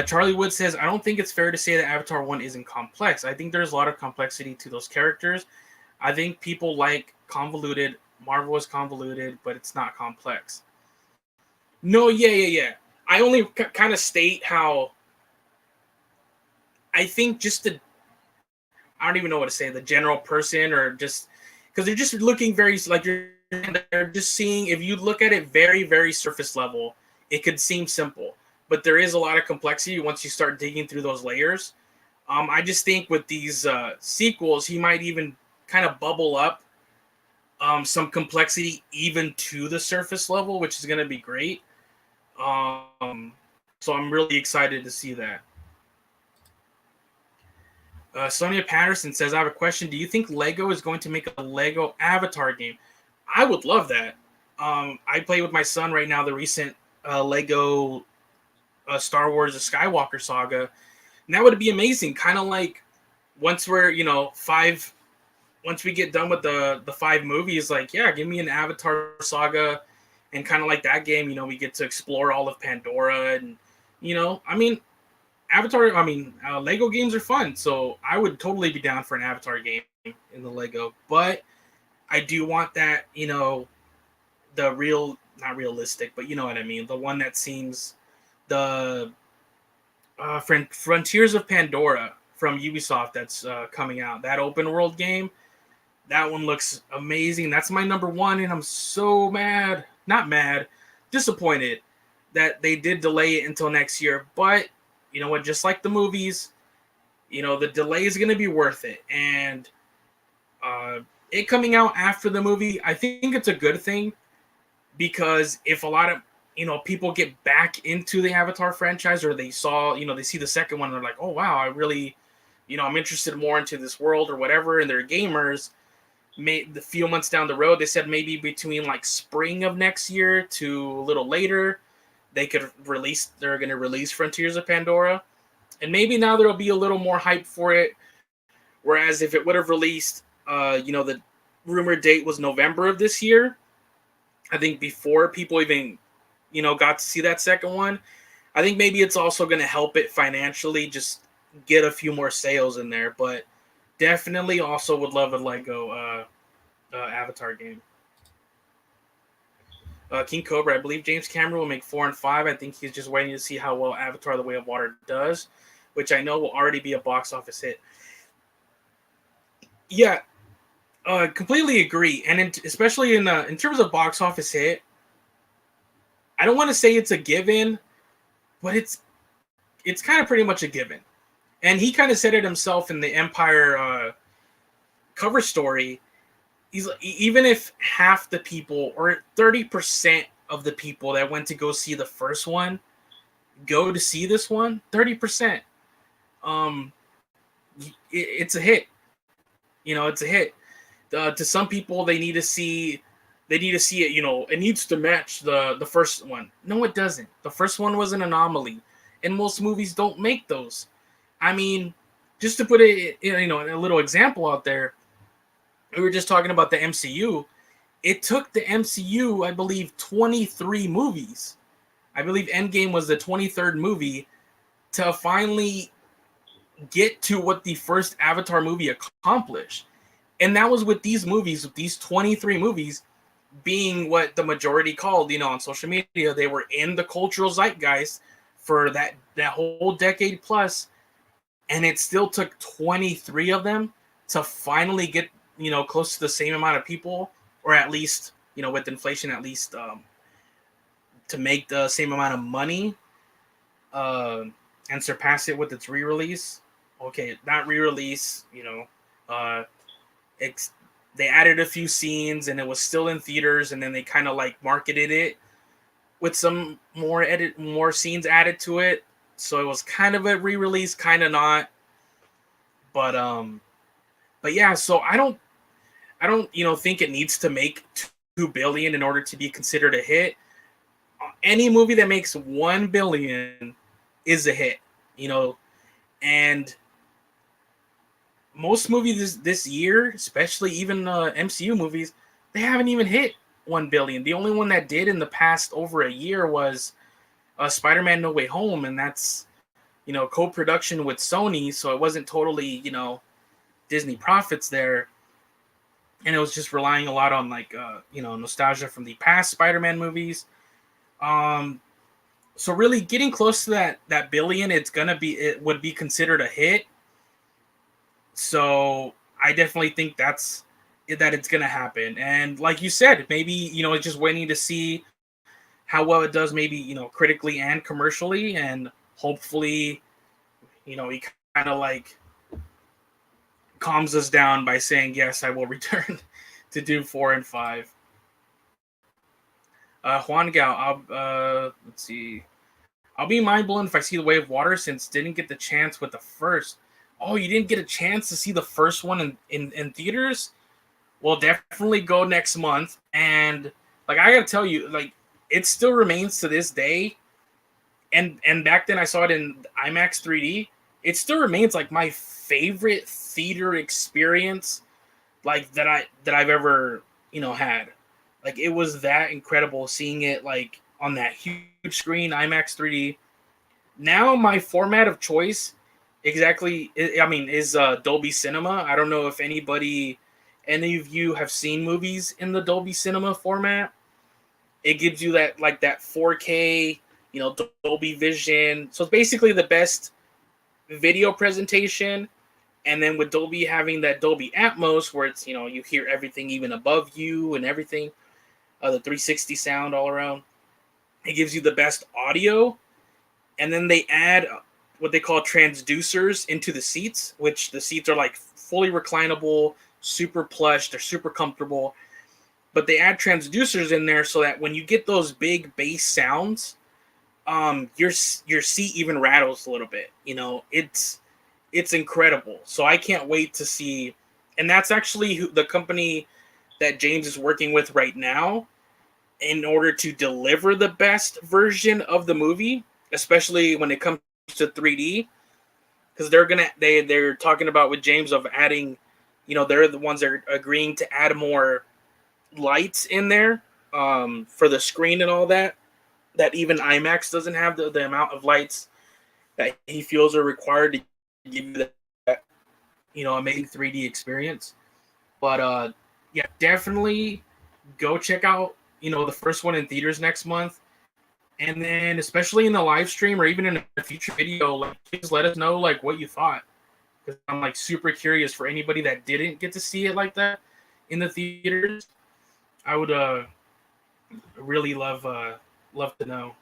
Charlie Wood says, I don't think it's fair to say that Avatar 1 isn't complex. I think there's a lot of complexity to those characters. I think people like convoluted. Marvel is convoluted, but it's not complex. No, yeah. I only kind of state how I think just I don't even know what to say, the general person, or just because they're just looking very, like, they're just seeing, if you look at it very, very surface level, it could seem simple. But there is a lot of complexity once you start digging through those layers. I just think with these sequels, he might even kind of bubble up some complexity even to the surface level, which is going to be great. So I'm really excited to see that. Sonia Patterson says, I have a question. Do you think Lego is going to make a Lego Avatar game? I would love that. I play with my son right now the recent Lego Star Wars: The Skywalker Saga, and that would be amazing. Kind of like once we're once we get done with the 5 movies, like, yeah, give me an Avatar Saga, and kind of like that game, we get to explore all of Pandora, and I mean, Lego games are fun, so I would totally be down for an Avatar game in the Lego. But I do want that, the real, not realistic, but you know what I mean, the one that seems the Frontiers of Pandora from Ubisoft that's coming out. That open world game, that one looks amazing. That's my number 1, and I'm so mad, not mad, disappointed that they did delay it until next year. But you know what? Just like the movies, the delay is going to be worth it. And it coming out after the movie, I think it's a good thing, because if a lot of people get back into the Avatar franchise, or they saw, they see the second one, and they're like, oh wow, I really, I'm interested more into this world or whatever, and they're gamers. The few months down the road, they said maybe between like spring of next year to a little later, they're going to release Frontiers of Pandora, and maybe now there'll be a little more hype for it. Whereas if it would have released, the rumored date was November of this year, I think before people even, got to see that second one, I think maybe it's also going to help it financially, just get a few more sales in there. But definitely also would love a Lego Avatar game. King Cobra, I believe James Cameron will make 4 and 5. I think he's just waiting to see how well Avatar: The Way of Water does, which I know will already be a box office hit. Yeah, completely agree. And especially in terms of box office hit, I don't want to say it's a given, but it's kind of pretty much a given. And he kind of said it himself in the Empire cover story, he's even if half the people or 30% of the people that went to go see the first one go to see this one, 30%, um, it's a hit. It's a hit. To some people, they need to see it. It needs to match the first one. No, it doesn't. The first one was an anomaly, and most movies don't make those. I mean, just to put it, a little example out there, we were just talking about the MCU. It took the MCU, I believe, 23 movies. I believe Endgame was the 23rd movie to finally get to what the first Avatar movie accomplished. And that was with these movies, with these 23 movies being what the majority called, on social media, they were in the cultural zeitgeist for that whole decade plus, and it still took 23 of them to finally get, close to the same amount of people, or at least, with inflation, at least to make the same amount of money and surpass it with its re-release. Okay, not re-release, uh, they added a few scenes and it was still in theaters, and then they kind of like marketed it with some more scenes added to it. So it was kind of a re-release, kind of not. But yeah, so I don't think it needs to make 2 billion in order to be considered a hit. Any movie that makes 1 billion is a hit, and most movies this year, especially even MCU movies, they haven't even hit 1 billion. The only one that did in the past over a year was Spider-Man No Way Home, and that's co-production with Sony, so it wasn't totally Disney profits there, and it was just relying a lot on like nostalgia from the past Spider-Man movies. So really getting close to that billion, it would be considered a hit. So I definitely think that it's gonna happen. And like you said, maybe it's just waiting to see how well it does, maybe critically and commercially, and hopefully he kind of like calms us down by saying yes, I will return to do 4 and 5. Juan Gao, let's see. I'll be mind blown if I see The Way of Water, since didn't get the chance with the first. Oh, you didn't get a chance to see the first one in theaters? Well, definitely go next month. And like I gotta tell you, like it still remains to this day. And back then I saw it in IMAX 3D. It still remains like my favorite theater experience, like that I've ever had. Like it was that incredible seeing it like on that huge screen, IMAX 3D. Now my format of choice is Dolby Cinema. I don't know if any of you have seen movies in the Dolby Cinema format. It gives you that 4K, Dolby Vision. So it's basically the best video presentation. And then with Dolby having that Dolby Atmos, where it's you hear everything even above you and everything, the 360 sound all around. It gives you the best audio, and then they add what they call transducers into the seats, which the seats are like fully reclinable, super plush, they're super comfortable. But they add transducers in there so that when you get those big bass sounds, your seat even rattles a little bit. It's incredible. So I can't wait to see, and that's actually the company that James is working with right now in order to deliver the best version of the movie, especially when it comes to 3D, because they're talking about with James of adding, they're the ones that are agreeing to add more lights in there for the screen and all that even IMAX doesn't have the amount of lights that he feels are required to give you that amazing 3D experience. But yeah, definitely go check out the first one in theaters next month, and then especially in the live stream or even in a future video, like please let us know like what you thought, because I'm like super curious for anybody that didn't get to see it like that in the theaters. I would really love to know.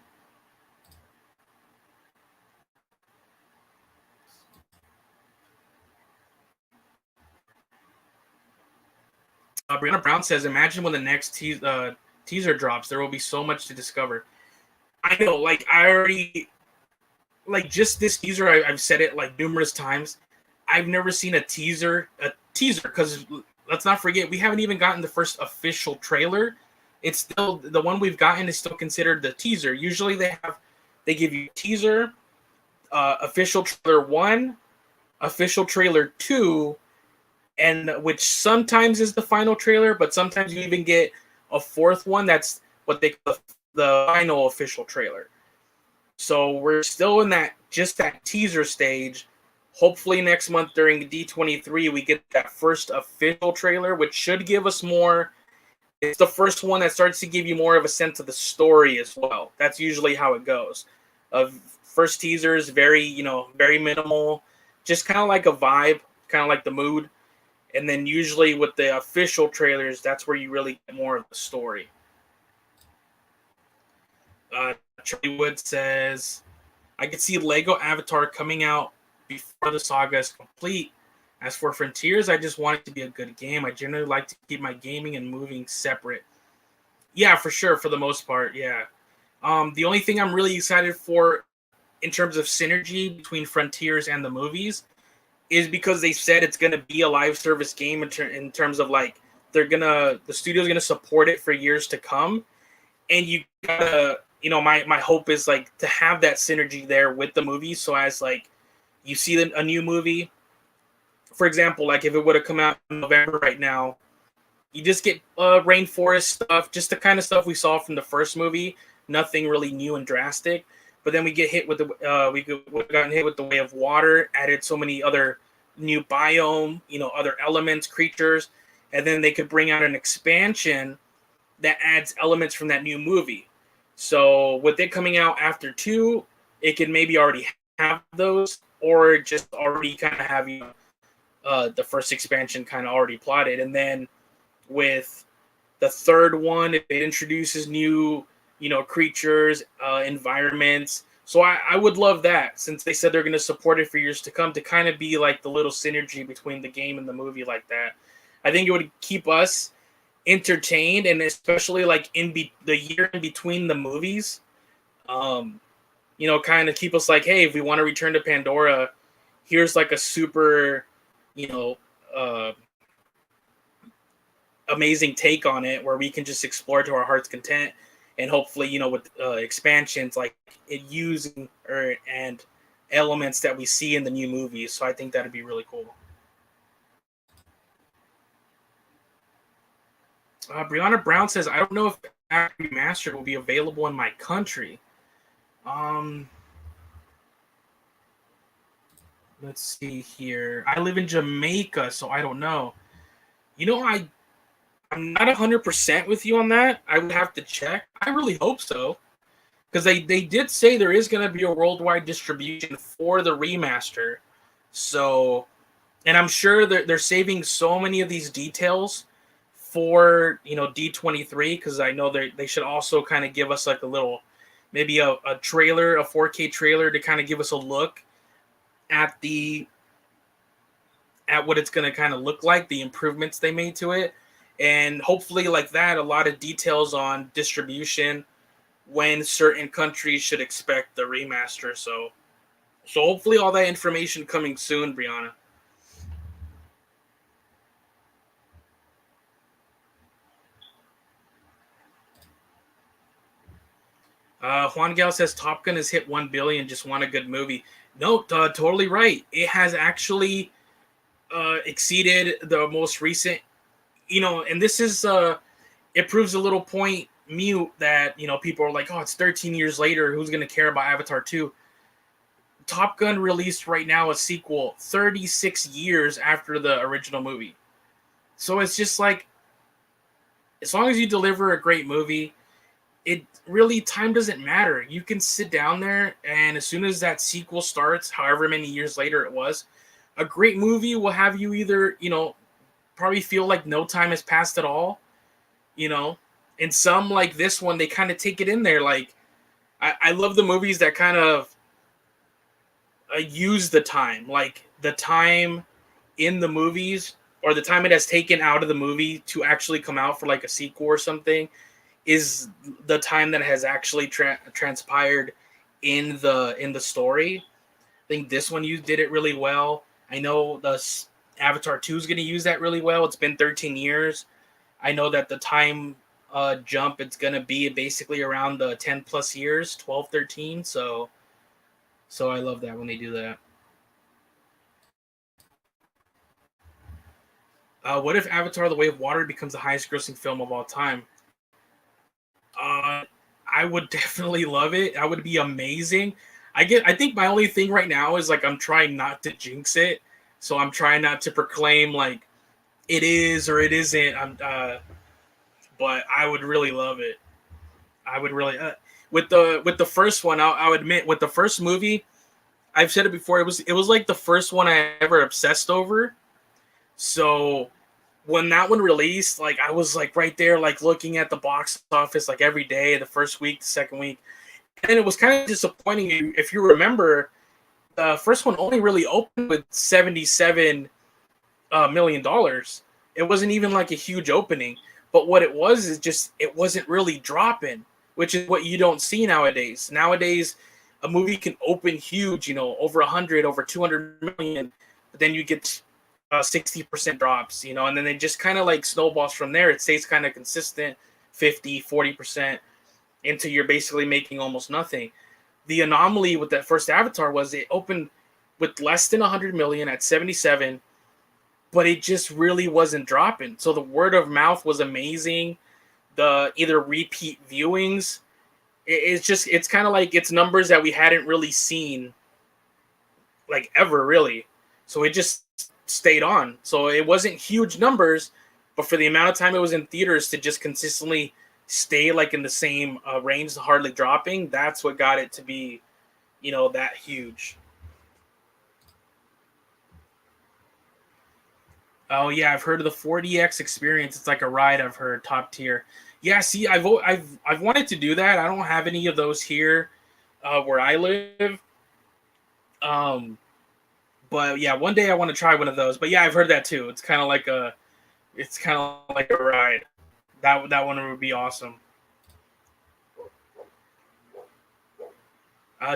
Brianna Brown says, "Imagine when the next teaser drops. There will be so much to discover." I know, like I already like just this teaser. I've said it like numerous times. I've never seen a teaser because let's not forget we haven't even gotten the first official trailer. It's still the one we've gotten is still considered the teaser. Usually they give you teaser, official trailer 1, official trailer 2, and which sometimes is the final trailer, but sometimes you even get a fourth one that's what they call the final official trailer. So we're still in that teaser stage. Hopefully next month during D23 we get that first official trailer, which should give us more. It's the first one that starts to give you more of a sense of the story as well. That's usually how it goes. First teasers, very minimal, just kind of like a vibe, kind of like the mood. And then usually with the official trailers, that's where you really get more of the story. Charlie Wood says, I could see Lego Avatar coming out before the saga is complete. As for Frontiers, I just want it to be a good game. I generally like to keep my gaming and moving separate. Yeah, for sure, for the most part, yeah. The only thing I'm really excited for in terms of synergy between Frontiers and the movies is because they said it's going to be a live service game in terms of like the studio's going to support it for years to come. And you gotta, my hope is like to have that synergy there with the movie. So as like you see a new movie, for example, like if it would have come out in November right now, you just get rainforest stuff, just the kind of stuff we saw from the first movie. Nothing really new and drastic. But then we get hit with gotten hit with the Way of Water, added so many other new biome, other elements, creatures, and then they could bring out an expansion that adds elements from that new movie. So with it coming out after 2, it can maybe already have those, or just already kind of have the first expansion kind of already plotted, and then with the third one, it introduces new creatures, environments. So I would love that, since they said they're going to support it for years to come, to kind of be like the little synergy between the game and the movie like that. I think it would keep us entertained, and especially like the year in between the movies, kind of keep us like, hey, if we want to return to Pandora, here's like a super, amazing take on it where we can just explore to our heart's content, and hopefully, with expansions like it using and elements that we see in the new movies. So I think that'd be really cool. Brianna Brown says, I don't know if Remastered will be available in my country. Let's see here. I live in Jamaica, so I don't know. I'm not 100% with you on that. I would have to check. I really hope so, because they did say there is going to be a worldwide distribution for the remaster. So, and I'm sure they're saving so many of these details for D23, because I know they should also kind of give us like a little, maybe a trailer, a 4K trailer, to kind of give us a look at what it's going to kind of look like, the improvements they made to it. And hopefully like that, a lot of details on distribution, when certain countries should expect the remaster. So hopefully all that information coming soon, Brianna. Juan Gal says Top Gun has hit 1 billion, just want a good movie. No, totally right. It has actually exceeded the most recent, and this is it proves a little point mute that people are like, oh, it's 13 years later, who's going to care about Avatar 2? Top Gun released right now a sequel 36 years after the original movie. So it's just like, as long as you deliver a great movie, it really, time doesn't matter. You can sit down there, and as soon as that sequel starts, however many years later it was, a great movie will have you either, probably feel like no time has passed at all, and some like this one, they kind of take it in there. Like, I love the movies that kind of use the time, like the time in the movies or the time it has taken out of the movie to actually come out for like a sequel or something is the time that has actually transpired in the story. I think this one you did it really well. I know the Avatar 2 is going to use that really well. It's been 13 years. I know that the time jump it's going to be basically around the 10 plus years, 12, 13. So I love that when they do that. What if Avatar: The Way of Water becomes the highest grossing film of all time? Uh, I would definitely love it. That would be amazing. I think my only thing right now is like I'm trying not to jinx it. So I'm trying not to proclaim like it is or it isn't. But I would really love it. I would really with the first one. I'll admit with the first movie, I've said it before. It was like the first one I ever obsessed over. So when that one released, like I was like right there, like looking at the box office like every day, the first week, the second week, and it was kind of disappointing. If you remember, the first one only really opened with $77 million. It wasn't even like a huge opening, but what it was is just it wasn't really dropping, which is what you don't see nowadays. Nowadays, a movie can open huge, over 100, over 200 million, but then you get 60% drops, and then it just kind of like snowballs from there. It stays kind of consistent, 50, 40%, until you're basically making almost nothing. The anomaly with that first Avatar was it opened with less than 100 million at 77, but it just really wasn't dropping. So the word of mouth was amazing. The either repeat viewings, it's kind of like it's numbers that we hadn't really seen like ever really. So it just stayed on. So it wasn't huge numbers, but for the amount of time it was in theaters to just consistently stay like in the same range, hardly dropping, that's what got it to be, that huge. Oh yeah, I've heard of the 4DX experience. It's like a ride. I've heard top tier. Yeah, see, I've wanted to do that. I don't have any of those here where I live. Um, but yeah, one day I want to try one of those. But yeah, I've heard that too. It's kind of like a ride. That one would be awesome.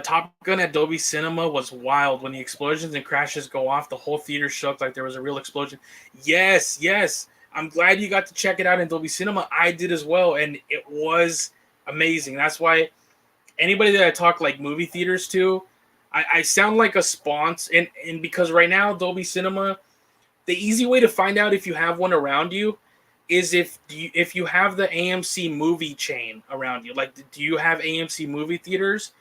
Top Gun at Dolby Cinema was wild. When the explosions and crashes go off, the whole theater shook like there was a real explosion. Yes, yes. I'm glad you got to check it out in Dolby Cinema. I did as well, and it was amazing. That's why anybody that I talk like movie theaters to, I sound like a sponsor. And because right now, Dolby Cinema, the easy way to find out if you have one around you is if you have the AMC movie chain around you. Like, do you have AMC movie theaters?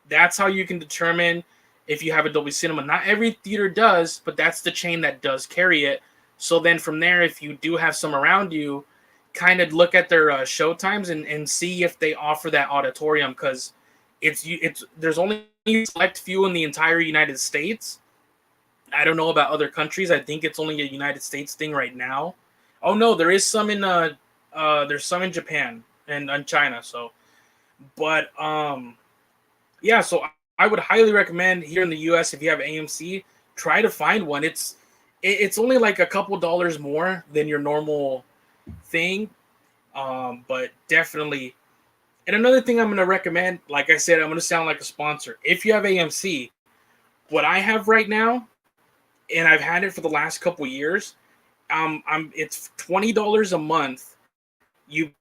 That's how you can determine if you have a Dolby Cinema. Not every theater does, but that's the chain that does carry it. So then from there, if you do have some around you, kind of look at their show times and see if they offer that auditorium, because it's there's only a select few in the entire United States. I don't know about other countries. I think it's only a United States thing right now. Oh no, there is some in there's some in Japan and China. So, but yeah, so I would highly recommend here in the US, if you have AMC, try to find one. It's only like a couple dollars more than your normal thing, but definitely. And another thing I'm going to recommend, like I said, I'm going to sound like a sponsor. If you have AMC, what I have right now, and I've had it for the last couple years, it's $20 a month. You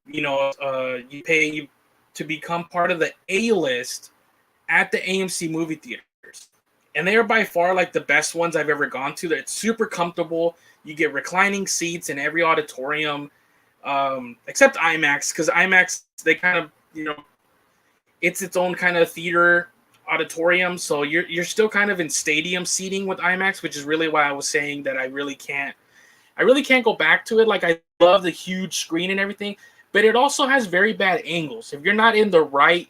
pay to become part of the A list at the AMC movie theaters. And they are by far like the best ones I've ever gone to. It's super comfortable. You get reclining seats in every auditorium, except IMAX, because IMAX, they kind of, it's its own kind of theater auditorium. So you're still kind of in stadium seating with IMAX, which is really why I was saying that I really can't go back to it. Like, I love the huge screen and everything, but it also has very bad angles. If you're not in the right,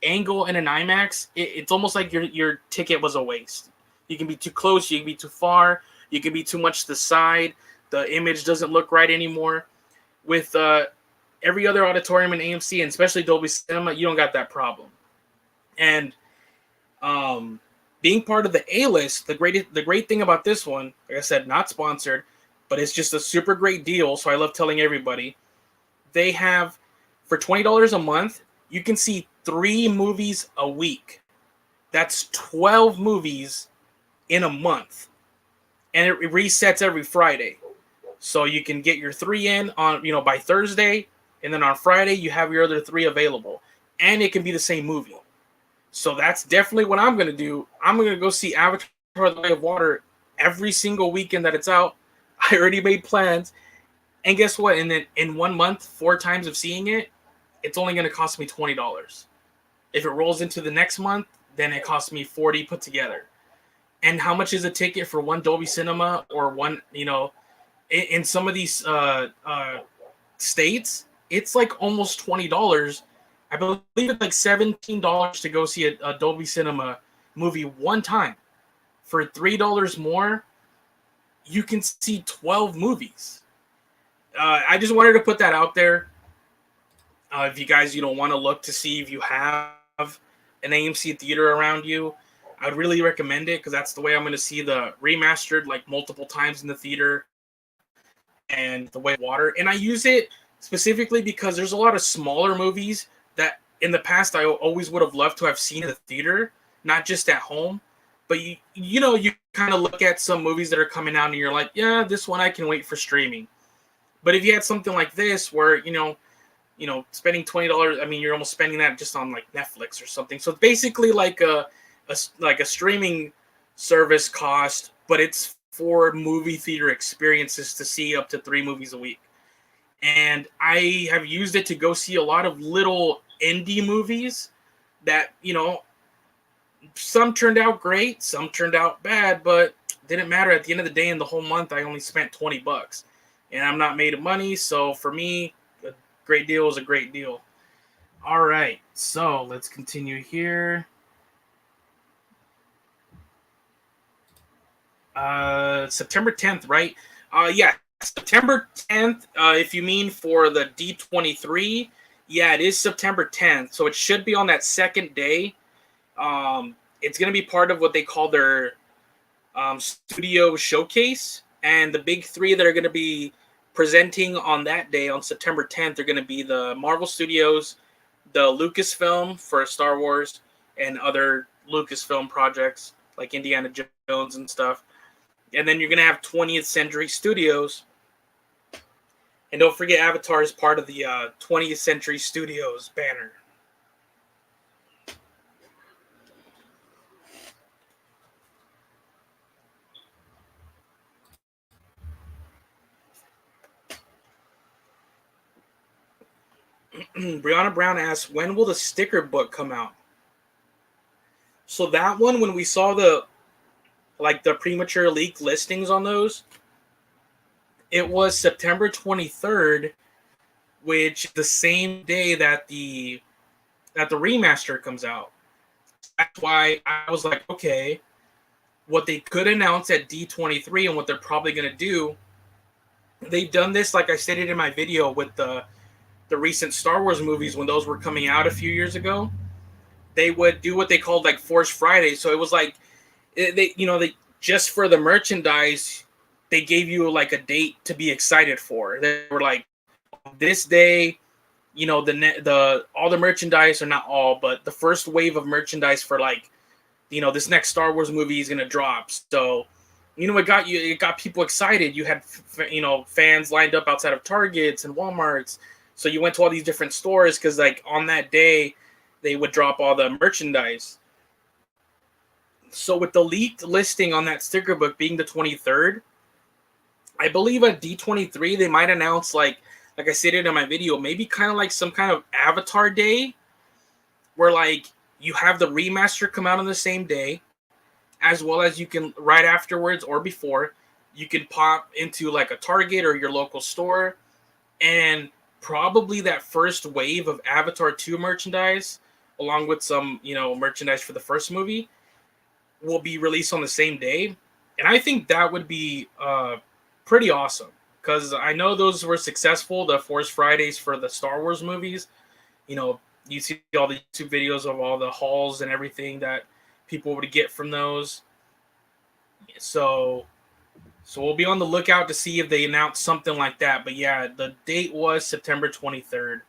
angle in an IMAX, it's almost like your ticket was a waste. You can be too close, you can be too far, you can be too much to the side. The image doesn't look right anymore. With every other auditorium in AMC, and especially Dolby Cinema, you don't got that problem. And being part of the A-list, the great thing about this one, like I said, not sponsored, but it's just a super great deal. So I love telling everybody. They have, for $20 a month, you can see 3 movies a week. That's 12 movies in a month, and it resets every Friday. So you can get your 3 in on by Thursday, and then on Friday you have your other 3 available, and it can be the same movie. So that's definitely what I'm gonna do. I'm gonna go see Avatar: The Way of Water every single weekend that it's out. I already made plans, and guess what? And then in 1 month, 4 times of seeing it, it's only gonna cost me $20. If it rolls into the next month, then it costs me $40 put together. And how much is a ticket for one Dolby Cinema or one, in some of these states, it's like almost $20. I believe it's like $17 to go see a Dolby Cinema movie one time. For $3 more, you can see 12 movies. I just wanted to put that out there. If you guys, want to look to see if you have an AMC theater around you, I'd really recommend it because that's the way I'm going to see the remastered like multiple times in the theater and The Way of Water. And I use it specifically because there's a lot of smaller movies that in the past I always would have loved to have seen in the theater, not just at home. But you kind of look at some movies that are coming out and you're like, yeah, this one I can wait for streaming. But if you had something like this where, spending $20, I mean, you're almost spending that just on like Netflix or something. So it's basically like a streaming service cost, but it's for movie theater experiences to see up to 3 movies a week. And I have used it to go see a lot of little indie movies that, some turned out great, some turned out bad, but didn't matter. At the end of the day, in the whole month, I only spent $20, and I'm not made of money. So for me, a great deal is a great deal. All right, so let's continue here. September 10th, right? Yeah, September 10th. If you mean for the D23, yeah, it is September 10th. So it should be on that second day. It's going to be part of what they call their studio showcase. And the big 3 that are going to be presenting on that day, on September 10th, are going to be the Marvel Studios, the Lucasfilm for Star Wars, and other Lucasfilm projects like Indiana Jones and stuff. And then you're going to have 20th Century Studios. And don't forget, Avatar is part of the 20th Century Studios banner. Brianna Brown asks, when will the sticker book come out? So that one, when we saw the premature leak listings on those, it was September 23rd, which is the same day that the remaster comes out. That's why I was like, okay, what they could announce at D23 and what they're probably going to do, they've done this, like I stated in my video, with the recent Star Wars movies when those were coming out a few years ago. They would do what they called like Force Friday. So it was like they just for the merchandise, they gave you like a date to be excited for. They were like, this day, all the merchandise, or not all, but the first wave of merchandise for like, this next Star Wars movie is gonna drop. So, it got people excited. You had fans lined up outside of Targets and Walmarts. So you went to all these different stores because like on that day they would drop all the merchandise. So with the leaked listing on that sticker book being the 23rd, I believe at D23 they might announce like I stated in my video, maybe kind of like some kind of Avatar Day where like you have the remaster come out on the same day, as well as you can right afterwards or before, you can pop into like a Target or your local store, and probably that first wave of Avatar 2 merchandise, along with some, merchandise for the first movie, will be released on the same day. And I think that would be pretty awesome because I know those were successful, the Force Fridays for the Star Wars movies. You see all the YouTube videos of all the hauls and everything that people would get from those. So we'll be on the lookout to see if they announce something like that. But yeah, the date was September 23rd.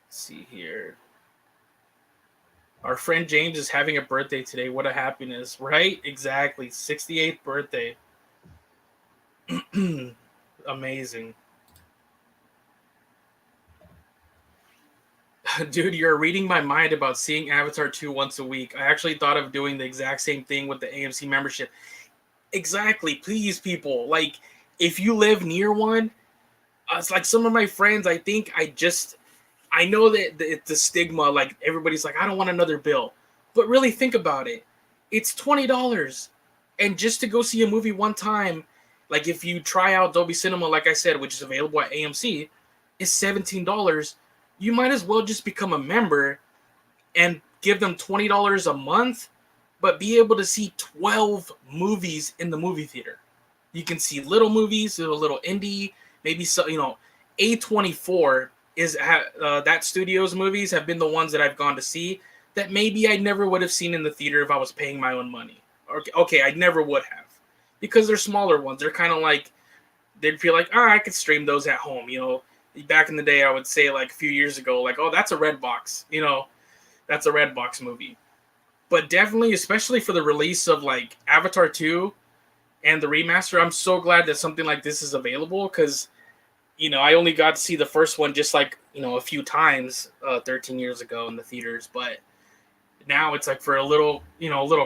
Let's see here. Our friend James is having a birthday today. What a happiness, right? Exactly. 68th birthday. Amazing. Dude, you're reading my mind about seeing Avatar 2 once a week. I actually thought of doing the exact same thing with the AMC membership. Exactly. Please, people. Like, if you live near one, it's like some of my friends, I know that it's the stigma. Like, everybody's like, I don't want another bill. But really think about it. It's $20. And just to go see a movie one time, like if you try out Dolby Cinema, like I said, which is available at AMC, is $17. You might as well just become a member and give them $20 a month, but be able to see 12 movies in the movie theater. You can see little movies, a little indie, maybe so, A24 is that studio's movies have been the ones that I've gone to see that maybe I never would have seen in the theater if I was paying my own money. Okay, I never would have, because they're smaller ones. They're kind of like, they'd feel like, I could stream those at home. Back in the day, I would say like a few years ago, like, oh, that's a Redbox. That's a Redbox movie. But definitely, especially for the release of like Avatar 2 and the remaster, I'm so glad that something like this is available, because I only got to see the first one just like a few times 13 years ago in the theaters, but now it's like for a little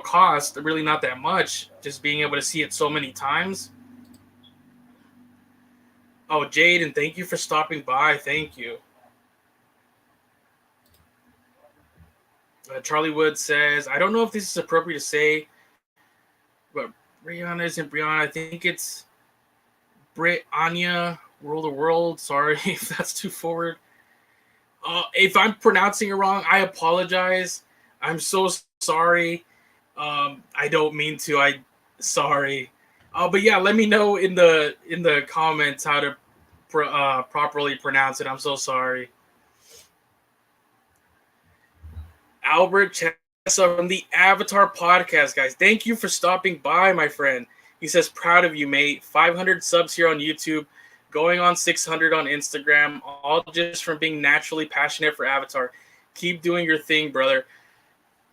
cost, really not that much, just being able to see it so many times. Oh, Jade, and thank you for stopping by. Thank you. Charlie Wood says, I don't know if this is appropriate to say, but Brianna isn't Brianna. I think it's Brit Anya, Rule the World. Sorry if that's too forward. If I'm pronouncing it wrong, I apologize. I'm so sorry. I don't mean to. Sorry. But yeah, let me know in the comments how to properly pronounce it. I'm so sorry. Albert Chessa from the Avatar podcast, guys. Thank you for stopping by, my friend. He says, proud of you, mate. 500 subs here on YouTube, going on 600 on Instagram, all just from being naturally passionate for Avatar. Keep doing your thing, brother.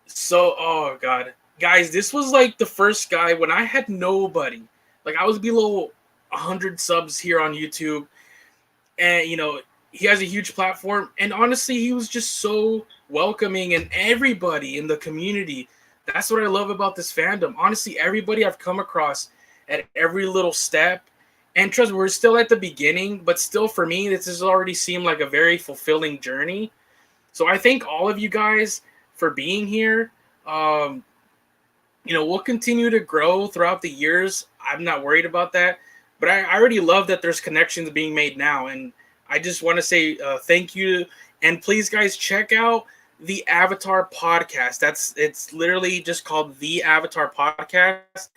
So, oh, God. Guys, this was like the first guy when I had nobody. Like, I was below 100 subs here on YouTube. And, he has a huge platform. And honestly, he was just so welcoming, and everybody in the community. That's what I love about this fandom. Honestly, everybody I've come across at every little step. And trust me, we're still at the beginning, but still for me, this has already seemed like a very fulfilling journey. So I thank all of you guys for being here. We'll continue to grow throughout the years. I'm not worried about that. But I already love that there's connections being made now. And I just want to say thank you. And please, guys, check out the Avatar podcast. It's literally just called the Avatar podcast.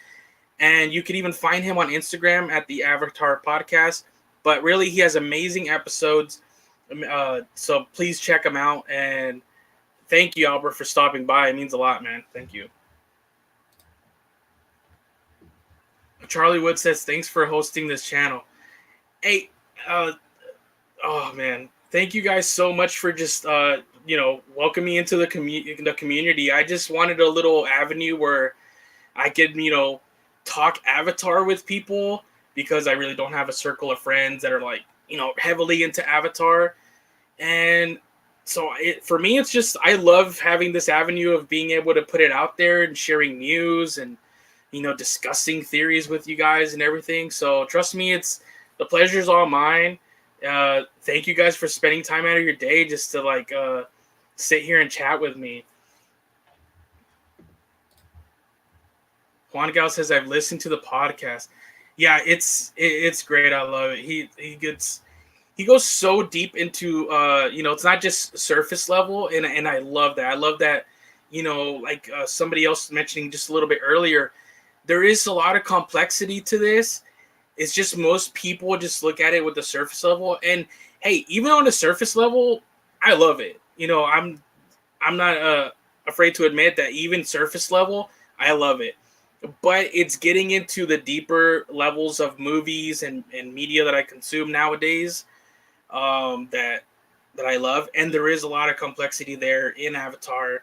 And you can even find him on Instagram at the Avatar podcast. But really, he has amazing episodes. So please check him out. And thank you, Albert, for stopping by. It means a lot, man. Thank you. Charlie Wood says, thanks for hosting this channel. Hey, oh, man. Thank you guys so much for just, welcoming me into the community. I just wanted a little avenue where I could, talk Avatar with people, because I really don't have a circle of friends that are like, heavily into Avatar. And so for me, it's just, I love having this avenue of being able to put it out there and sharing news and, discussing theories with you guys and everything. So trust me, the pleasure's all mine. Thank you guys for spending time out of your day just to sit here and chat with me. Juan Gal says, I've listened to the podcast. Yeah, it's great. I love it. He goes so deep into it's not just surface level, and I love that. I love that, somebody else mentioning just a little bit earlier, there is a lot of complexity to this, it's just most people just look at it with the surface level. And hey, even on the surface level, I love it. I'm not afraid to admit that even surface level, I love it. But it's getting into the deeper levels of movies and media that I consume nowadays, that I love, and there is a lot of complexity there in Avatar.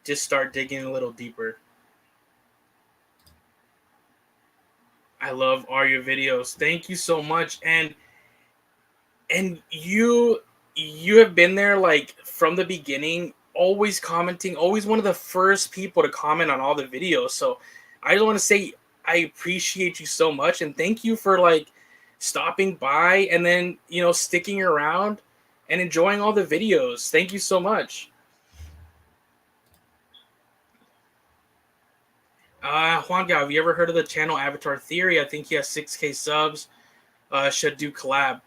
Just start digging a little deeper. I love all your videos. Thank you so much. And you have been there like from the beginning, always commenting, always one of the first people to comment on all the videos. So I just want to say I appreciate you so much, and thank you for like stopping by and then sticking around and enjoying all the videos. Thank you so much. Juan, have you ever heard of the channel Avatar Theory? I think he has 6K subs. Should do collab.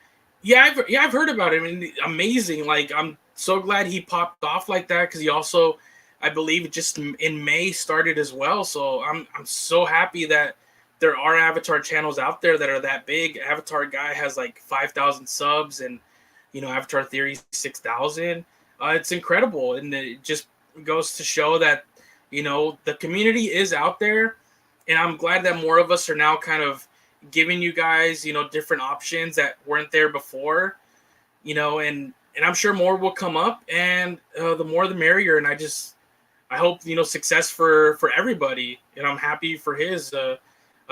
I've heard about him. And amazing. Like, I'm so glad he popped off like that, because he also, I believe, just in May started as well. So I'm so happy that there are Avatar channels out there that are that big. Avatar guy has like 5,000 subs, and Avatar Theory 6,000. It's incredible, and it just goes to show that the community is out there, and I'm glad that more of us are now kind of giving you guys different options that weren't there before, and I'm sure more will come up, and the more the merrier. And I hope success for everybody, and I'm happy for his a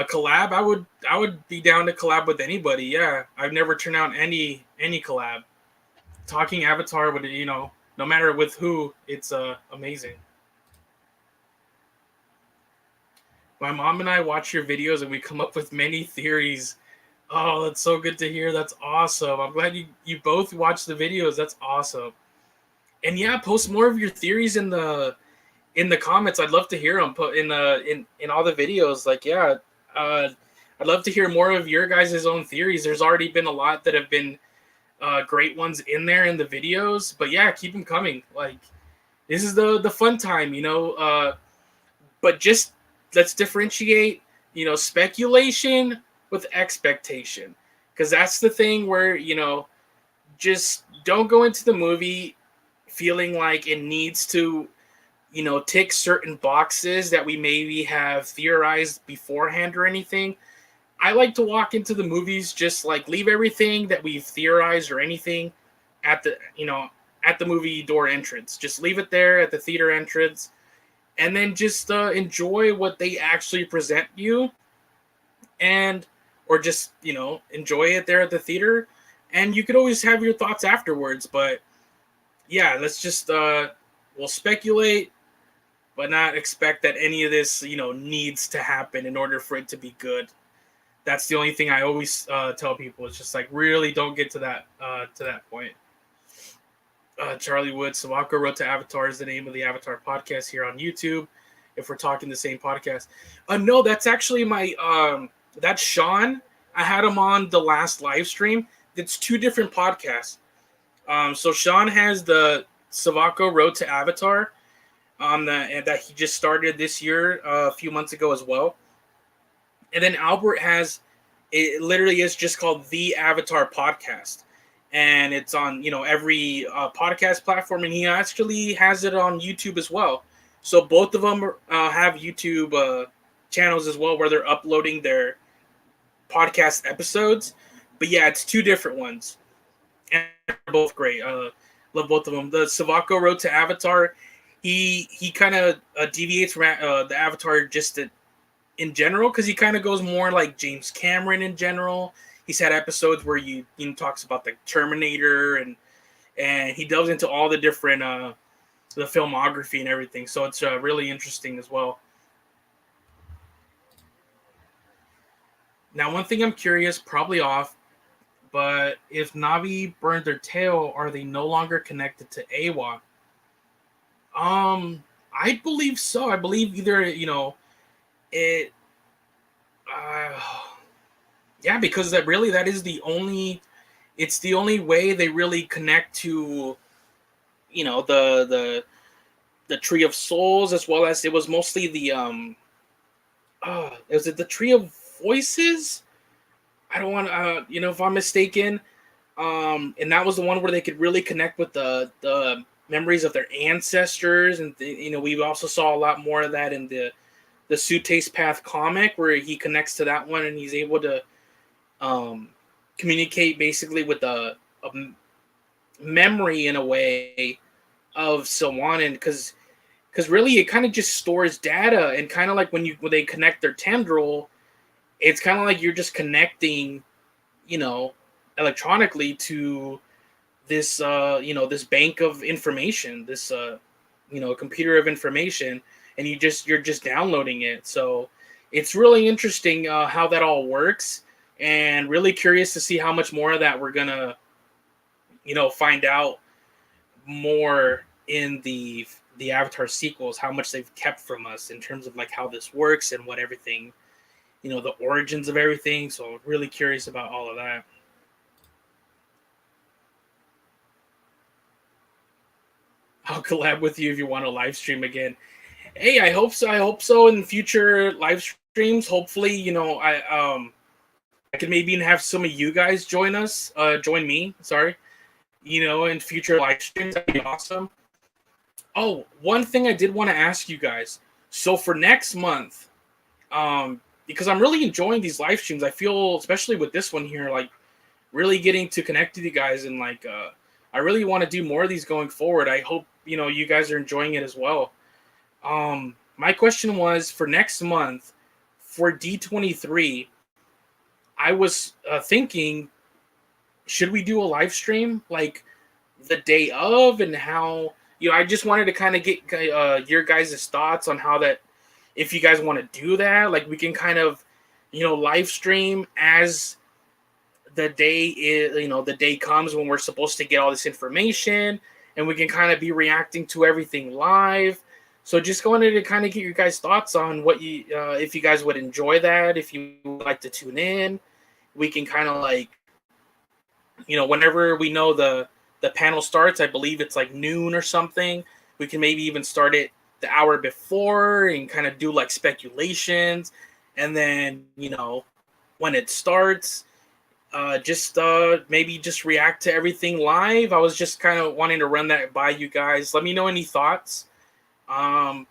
collab. I would be down to collab with anybody. Yeah, I've never turned out any collab. Talking Avatar with no matter with who, it's amazing. My mom and I watch your videos, and we come up with many theories. Oh, that's so good to hear. That's awesome. I'm glad you both watch the videos. That's awesome. And yeah, post more of your theories in the comments. I'd love to hear them put in all the videos. Like, yeah, uh, I'd love to hear more of your guys' own theories. There's already been a lot that have been great ones in there in the videos, but yeah, keep them coming. Like, this is the fun time, but just let's differentiate, speculation with expectation, because that's the thing where just don't go into the movie feeling like it needs to tick certain boxes that we maybe have theorized beforehand or anything. I like to walk into the movies just like leave everything that we've theorized or anything at the movie door entrance. Just leave it there at the theater entrance, and then just enjoy what they actually present you, and or just enjoy it there at the theater, and you could always have your thoughts afterwards. But yeah, let's just we'll speculate, but not expect that any of this needs to happen in order for it to be good. That's the only thing I always tell people. It's just like, really don't get to that point. Charlie Wood, Savako Road to Avatar is the name of the Avatar podcast here on YouTube, if we're talking the same podcast. No, that's actually my that's Sean. I had him on the last live stream. It's two different podcasts. So Sean has the Savako Road to Avatar, and that he just started this year, a few months ago as well. And then Albert has, it literally is just called the Avatar Podcast, and it's on every podcast platform, and he actually has it on YouTube as well. So both of them have YouTube channels as well, where they're uploading their podcast episodes. But yeah, it's two different ones, and they're both great. Love both of them. The Savako Road to Avatar, he kind of deviates from the Avatar just in general, because he kind of goes more like James Cameron in general. He's had episodes where he talks about the Terminator, and he delves into all the different the filmography and everything. So it's really interesting as well. Now, one thing I'm curious, probably off, but if Navi burned their tail, are they no longer connected to Awa? I believe so. I believe either it. Uh, yeah, because that is the only. It's the only way they really connect to, the Tree of Souls, as well as it was mostly the is it the Tree of Voices? I don't want to, if I'm mistaken, and that was the one where they could really connect with the memories of their ancestors, and we also saw a lot more of that in the Suitcase Path comic, where he connects to that one and he's able to um, communicate basically with a memory in a way of Sylvanan, because really it kind of just stores data, and kind of like when they connect their tendril, it's kind of like you're just connecting, you know, electronically to this this bank of information, this computer of information, and you're just downloading it. So it's really interesting how that all works, and really curious to see how much more of that we're gonna find out more in the Avatar sequels, how much they've kept from us in terms of like how this works and what everything, the origins of everything. So really curious about all of that. I'll collab with you if you want to live stream again. Hey, I hope so. I hope so in future live streams. Hopefully, I could maybe even have some of you guys join me. Sorry, in future live streams. That'd be awesome. Oh, one thing I did want to ask you guys. So for next month, because I'm really enjoying these live streams. I feel, especially with this one here, like really getting to connect with you guys, and like I really want to do more of these going forward. I hope you guys are enjoying it as well. My question was for next month for D23. I was thinking, should we do a live stream like the day of, and how I just wanted to kind of get your guys' thoughts on how that, if you guys want to do that, like we can kind of live stream as the day is, the day comes when we're supposed to get all this information, and we can kind of be reacting to everything live. So just wanted to kind of get your guys' thoughts on what you, if you guys would enjoy that, if you would like to tune in. We can kind of like, whenever we know the panel starts, I believe it's like noon or something. We can maybe even start it the hour before and kind of do like speculations, and then when it starts, just maybe just react to everything live. I was just kind of wanting to run that by you guys. Let me know any thoughts. I'd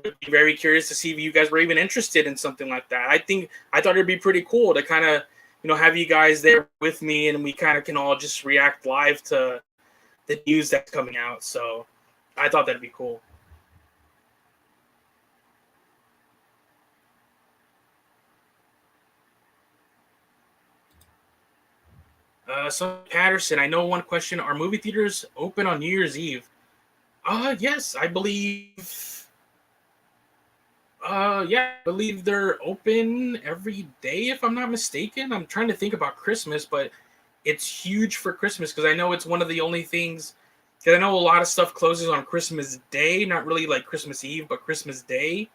be very curious to see if you guys were even interested in something like that. I thought it'd be pretty cool to kind of have you guys there with me, and we kind of can all just react live to the news that's coming out. So I thought that'd be cool. So Patterson, I know one question: are movie theaters open on New Year's Eve? Yes, I believe. Yeah, I believe they're open every day, if I'm not mistaken. I'm trying to think about Christmas, but it's huge for Christmas because I know it's one of the only things. Because I know a lot of stuff closes on Christmas Day, not really like Christmas Eve, but Christmas Day.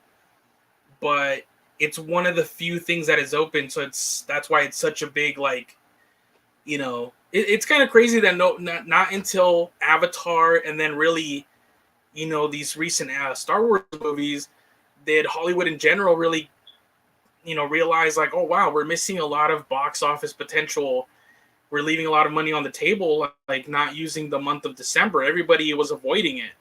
But it's one of the few things that is open, so that's why it's such a big like. It's kind of crazy that not until Avatar, and then really, these recent Star Wars movies, did Hollywood in general really, realize like, oh wow, we're missing a lot of box office potential. We're leaving a lot of money on the table, like not using the month of December. Everybody was avoiding it,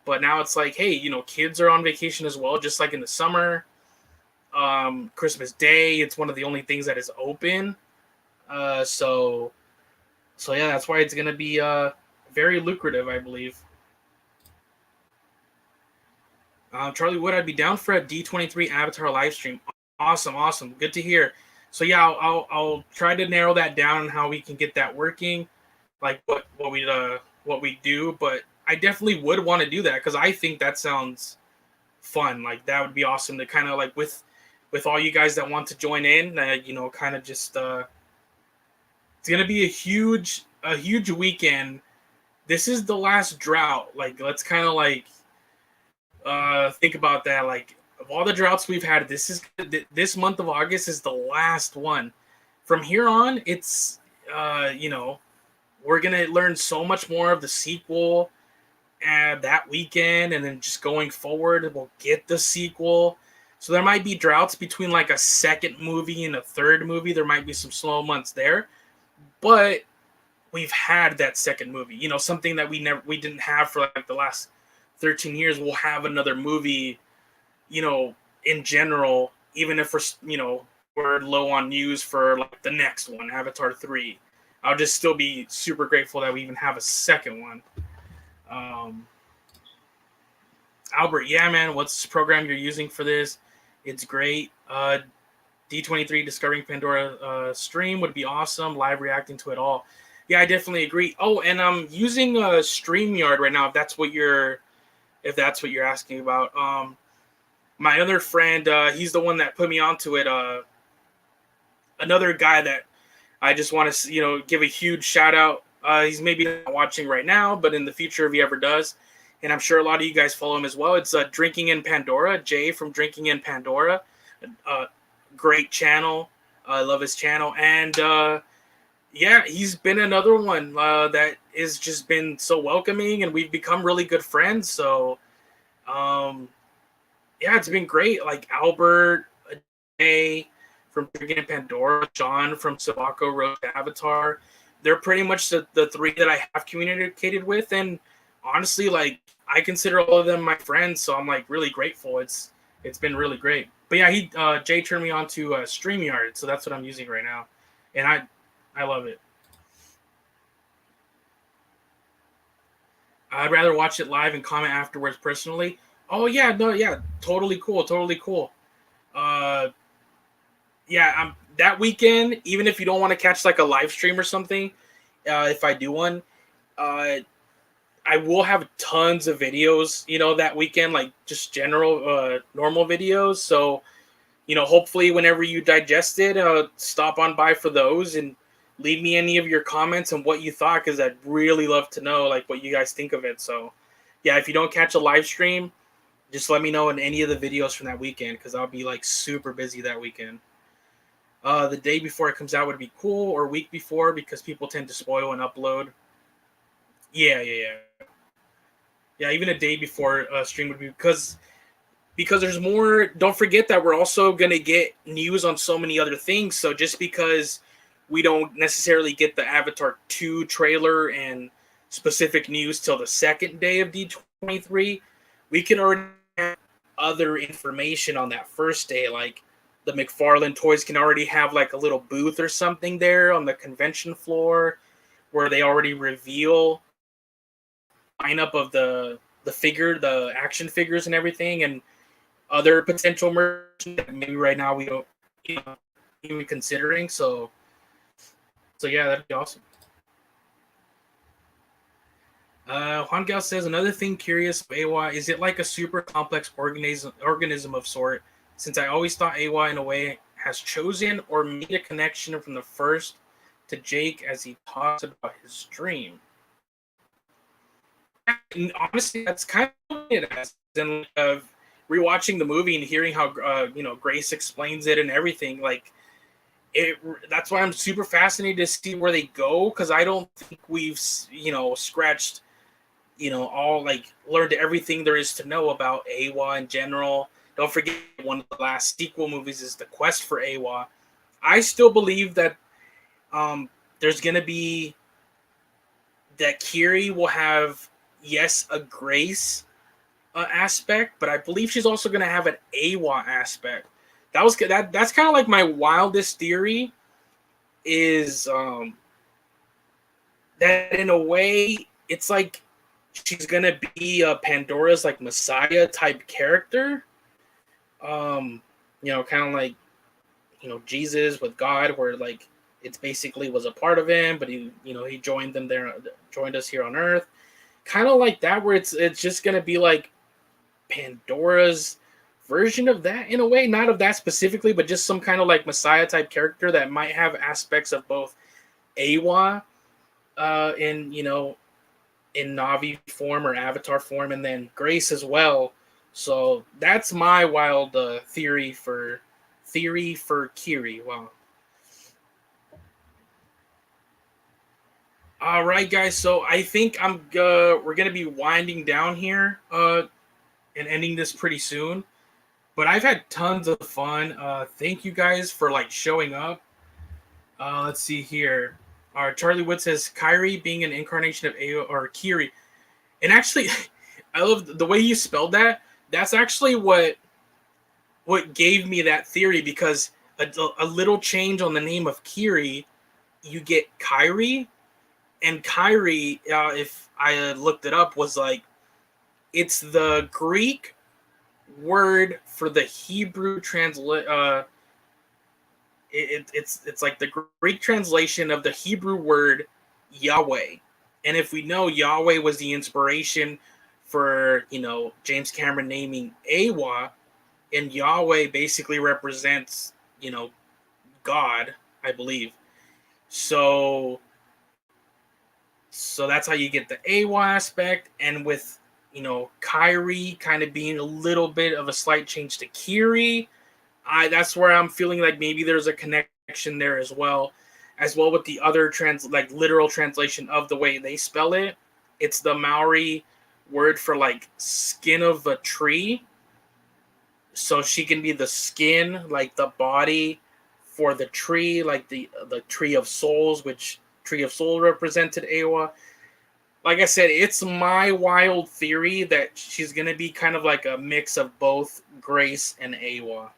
but now it's like, hey, kids are on vacation as well, just like in the summer. Christmas Day, it's one of the only things that is open. So yeah, that's why it's gonna be very lucrative, I believe. Charlie Wood, I'd be down for a D23 Avatar live stream. Awesome, awesome, good to hear. So yeah, I'll try to narrow that down and how we can get that working, like what we do. But I definitely would want to do that because I think that sounds fun. Like that would be awesome to kind of like with all you guys that want to join in. Kind of just it's gonna be a huge weekend. This is the last drought. Like let's kind of like think about that. Like of all the droughts we've had, this month of August is the last one. From here on, it's we're gonna learn so much more of the sequel and that weekend, and then just going forward, we'll get the sequel. So there might be droughts between like a second movie and a third movie. There might be some slow months there, but we've had that second movie. You know, something that we didn't have for like the last 13 years. We'll have another movie, you know, in general, even if we're low on news for like the next one, Avatar 3. I'll just still be super grateful that we even have a second one. Um, Albert, yeah, man, what's the program you're using for this? It's great. D23 Discovering Pandora stream would be awesome. Live reacting to it all. Yeah, I definitely agree. Oh, and I'm using StreamYard right now. If that's what you're asking about. My other friend, he's the one that put me onto it. Another guy that I just want to give a huge shout out. He's maybe not watching right now, but in the future, if he ever does, and I'm sure a lot of you guys follow him as well. It's Drinking in Pandora, Jay from Drinking in Pandora. Great channel. I love his channel. And yeah, he's been another one that has just been so welcoming, and we've become really good friends. So yeah, it's been great. Like Albert, Jay from Drinking in Pandora, John from Sabako Road to Avatar. They're pretty much the three that I have communicated with. And honestly, like, I consider all of them my friends, so I'm like really grateful. It's been really great. But yeah, Jay turned me on to StreamYard, so that's what I'm using right now, and I love it. I'd rather watch it live and comment afterwards personally. Oh yeah, no, yeah, totally cool, totally cool. Yeah, that weekend, even if you don't want to catch like a live stream or something, if I do one, uh, I will have tons of videos, that weekend, like just general, normal videos. So, hopefully whenever you digest it, stop on by for those and leave me any of your comments and what you thought, because I'd really love to know like what you guys think of it. So, yeah, if you don't catch a live stream, just let me know in any of the videos from that weekend, because I'll be like super busy that weekend. The day before it comes out would be cool, or week before, because people tend to spoil and upload. Yeah. Even a day before stream would be, because there's more. Don't forget that we're also gonna get news on so many other things. So just because we don't necessarily get the Avatar 2 trailer and specific news till the second day of D23, we can already have other information on that first day. Like the McFarlane toys can already have like a little booth or something there on the convention floor where they already reveal lineup of the action figures and everything, and other potential merch that maybe right now we don't even considering. So yeah, that'd be awesome. Juan Gal says, another thing curious of AWA, is it like a super complex organism of sort? Since I always thought AWA in a way has chosen or made a connection from the first to Jake as he talks about his dream. And honestly, that's kind of what it as. And rewatching the movie and hearing how Grace explains it and everything, like it. That's why I'm super fascinated to see where they go, because I don't think we've scratched all, like, learned everything there is to know about AWA in general. Don't forget, one of the last sequel movies is The Quest for AWA. I still believe that there's gonna be that Kiri will have, yes, a Grace aspect, but I believe she's also going to have an AWA aspect. That's kind of like my wildest theory, is that in a way it's like she's going to be Pandora's like Messiah type character. Kind of like Jesus with God, where like it's basically was a part of him, but he joined them there, joined us here on Earth. Kind of like that, where it's just going to be like Pandora's version of that in a way, not of that specifically, but just some kind of like Messiah type character that might have aspects of both AWA in Navi form or Avatar form, and then Grace as well. So that's my wild theory for Kiri. Wow. All right, guys. So I think we're gonna be winding down here and ending this pretty soon. But I've had tons of fun. Thank you guys for like showing up. Let's see here. Our Charlie Wood says Kyrie being an incarnation of Ao or Kiri, and actually, I love the way you spelled that. That's actually what gave me that theory, because a little change on the name of Kiri, you get Kyrie, and Kyrie, if I looked it up, was like it's the Greek word for the Hebrew it's like the Greek translation of the Hebrew word Yahweh. And if we know Yahweh was the inspiration for, James Cameron naming Awa, and Yahweh basically represents, God, I believe. So that's how you get the Awa aspect, and with Kyrie kind of being a little bit of a slight change to Kiri, that's where I'm feeling like maybe there's a connection there as well with the other literal translation of the way they spell it. It's the Maori word for like skin of a tree. So she can be the skin, like the body for the tree, like the tree of souls, which tree of soul represented Awa. Like I said, it's my wild theory that she's going to be kind of like a mix of both Grace and Awa.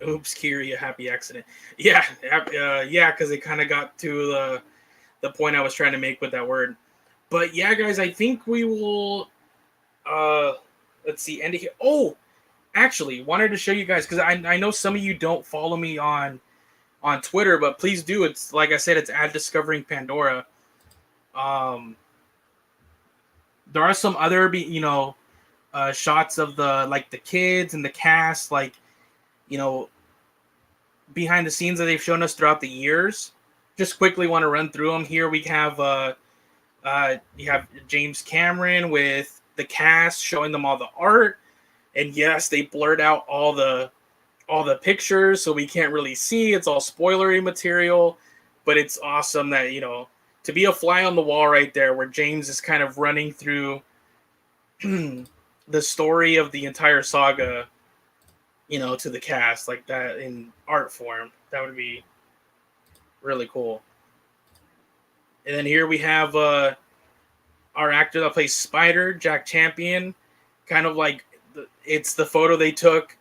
Oops, Kiri, a happy accident. Yeah, because it kind of got to the point I was trying to make with that word. But yeah, guys, I think we will, let's see, end it here. Oh, actually, wanted to show you guys, because I know some of you don't follow me on Twitter, but please do. It's like I said, it's at Discovering Pandora. There are some other, shots of the kids and the cast, behind the scenes that they've shown us throughout the years. Just quickly want to run through them. Here we have you have James Cameron with the cast showing them all the art, and yes, they blurred out all the pictures, so we can't really see. It's all spoilery material, but it's awesome that to be a fly on the wall right there, where James is kind of running through the story of the entire saga, to the cast like that in art form. That would be really cool. And then here we have our actor that plays Spider, Jack Champion, kind of like it's the photo they took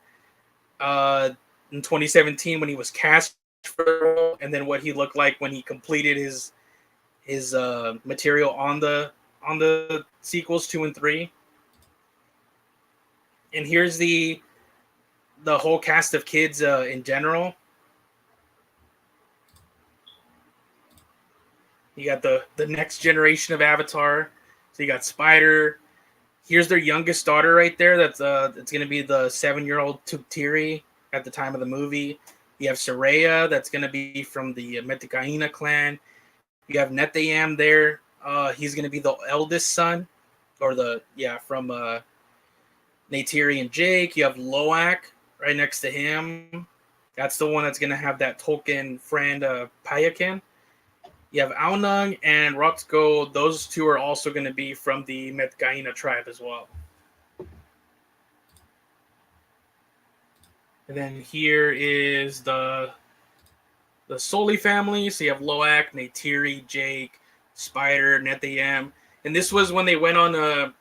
in 2017 when he was cast for the role, and then what he looked like when he completed his material on the sequels 2 and 3. And here's the whole cast of kids in general. You got the next generation of Avatar. So you got Spider. Here's their youngest daughter right there. That's it's going to be the 7-year-old Tuktiri at the time of the movie. You have Soraya. That's going to be from the Metakaina clan. You have Netayam there. He's going to be the eldest son, or from Neytiri and Jake. You have Loak right next to him. That's the one that's going to have that Tolkien friend, Payakan. You have Aonung and Rotsko. Those two are also going to be from the Metkaina tribe as well. And then here is the Soli family. So you have Loak, Neytiri, Jake, Spider, Netayam. And this was when they went on a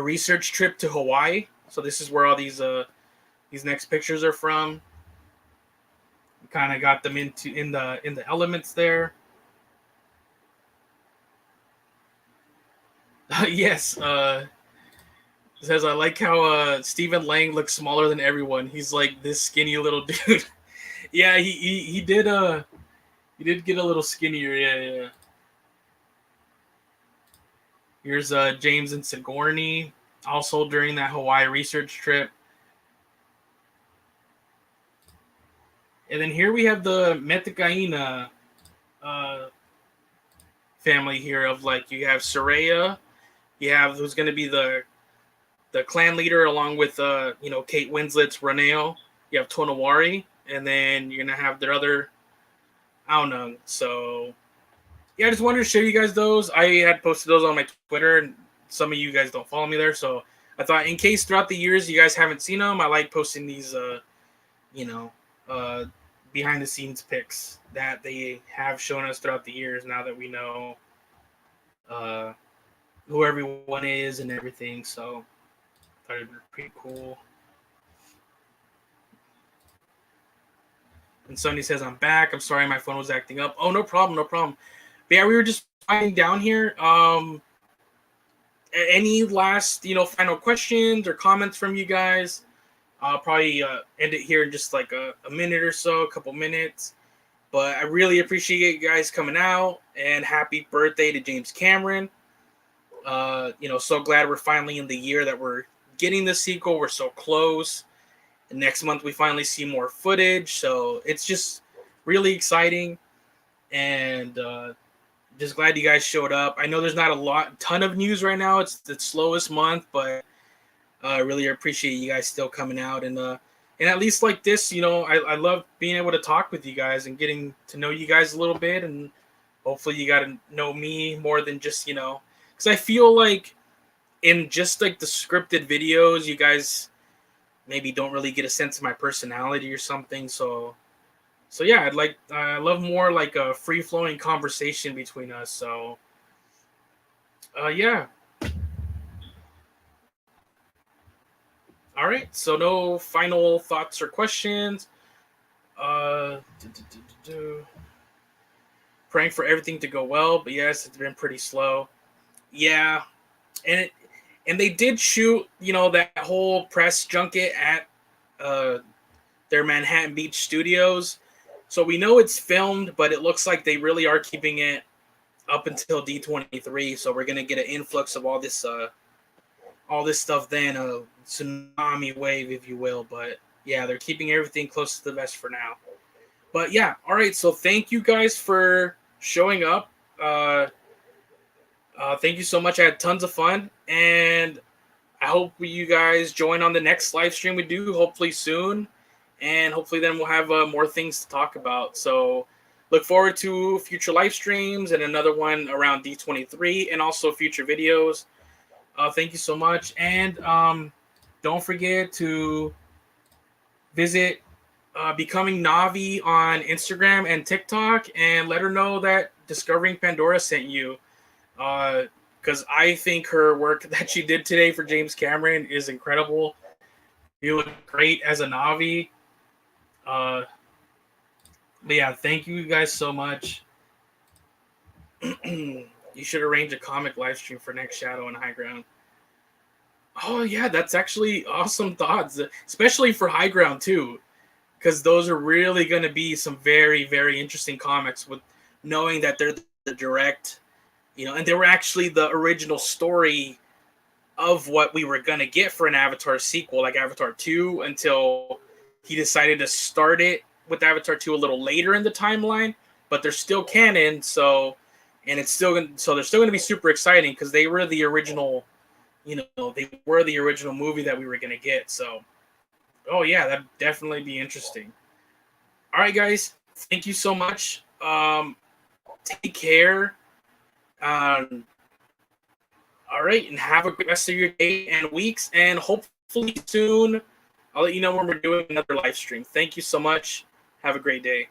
research trip to Hawaii. So this is where all these next pictures are from. We kind of got them in the elements there. Yes, it says I like how Stephen Lang looks smaller than everyone. He's like this skinny little dude. Yeah, he did get a little skinnier. Yeah. Here's James and Sigourney, also during that Hawaii research trip. And then here we have the Metakaina family here of you have Soraya. You have who's going to be the clan leader along with Kate Winslet's Raneo. You have Tonawari, and then you're going to have their other Aonung. So yeah, I just wanted to show you guys those. I had posted those on my Twitter, and some of you guys don't follow me there, so I thought in case throughout the years you guys haven't seen them, I like posting these, you know, uh, behind the scenes pics that they have shown us throughout the years. Now that we know uh, who everyone is and everything, so I thought it'd be pretty cool. And Sunny says, I'm back. I'm sorry my phone was acting up. Oh, no problem, no problem. But yeah, we were just finding down here. Any last, final questions or comments from you guys? I'll probably end it here in just like a minute or so, a couple minutes. But I really appreciate you guys coming out, and happy birthday to James Cameron. So glad we're finally in the year that we're getting the sequel. We're so close. And next month we finally see more footage, so it's just really exciting, and just glad you guys showed up. I know there's not a ton of news right now. It's the slowest month, but I really appreciate you guys still coming out, and at least like this, I love being able to talk with you guys and getting to know you guys a little bit, and hopefully you got to know me more than just because I feel like in just like the scripted videos, you guys maybe don't really get a sense of my personality or something. So yeah, I love more like a free flowing conversation between us. So yeah. All right. So no final thoughts or questions. Praying for everything to go well, but yes, it's been pretty slow. Yeah, and they did shoot, that whole press junket at their Manhattan Beach studios. So we know it's filmed, but it looks like they really are keeping it up until D23. So we're gonna get an influx of all this stuff then, a tsunami wave, if you will. But yeah, they're keeping everything close to the vest for now. But yeah, all right. So thank you guys for showing up. Thank you so much. I had tons of fun, and I hope you guys join on the next live stream we do, hopefully soon. And hopefully then we'll have more things to talk about. So look forward to future live streams and another one around D23 and also future videos. Thank you so much. And don't forget to visit Becoming Navi on Instagram and TikTok, and let her know that Discovering Pandora sent you. Because I think her work that she did today for James Cameron is incredible. You look great as a Navi. But yeah, thank you guys so much. You should arrange a comic live stream for next Shadow and High Ground. Oh yeah, that's actually awesome thoughts, especially for High Ground too, because those are really going to be some very, very interesting comics, with knowing that they're the direct, and they were actually the original story of what we were going to get for an Avatar sequel, like Avatar 2, until he decided to start it with Avatar 2 a little later in the timeline, but they're still canon. So, and it's still they're still going to be super exciting because they were the original, they were the original movie that we were going to get. So, oh yeah, that'd definitely be interesting. All right, guys, thank you so much. Take care. All right, and have a good rest of your day and weeks, and hopefully soon I'll let you know when we're doing another live stream. Thank you so much. Have a great day.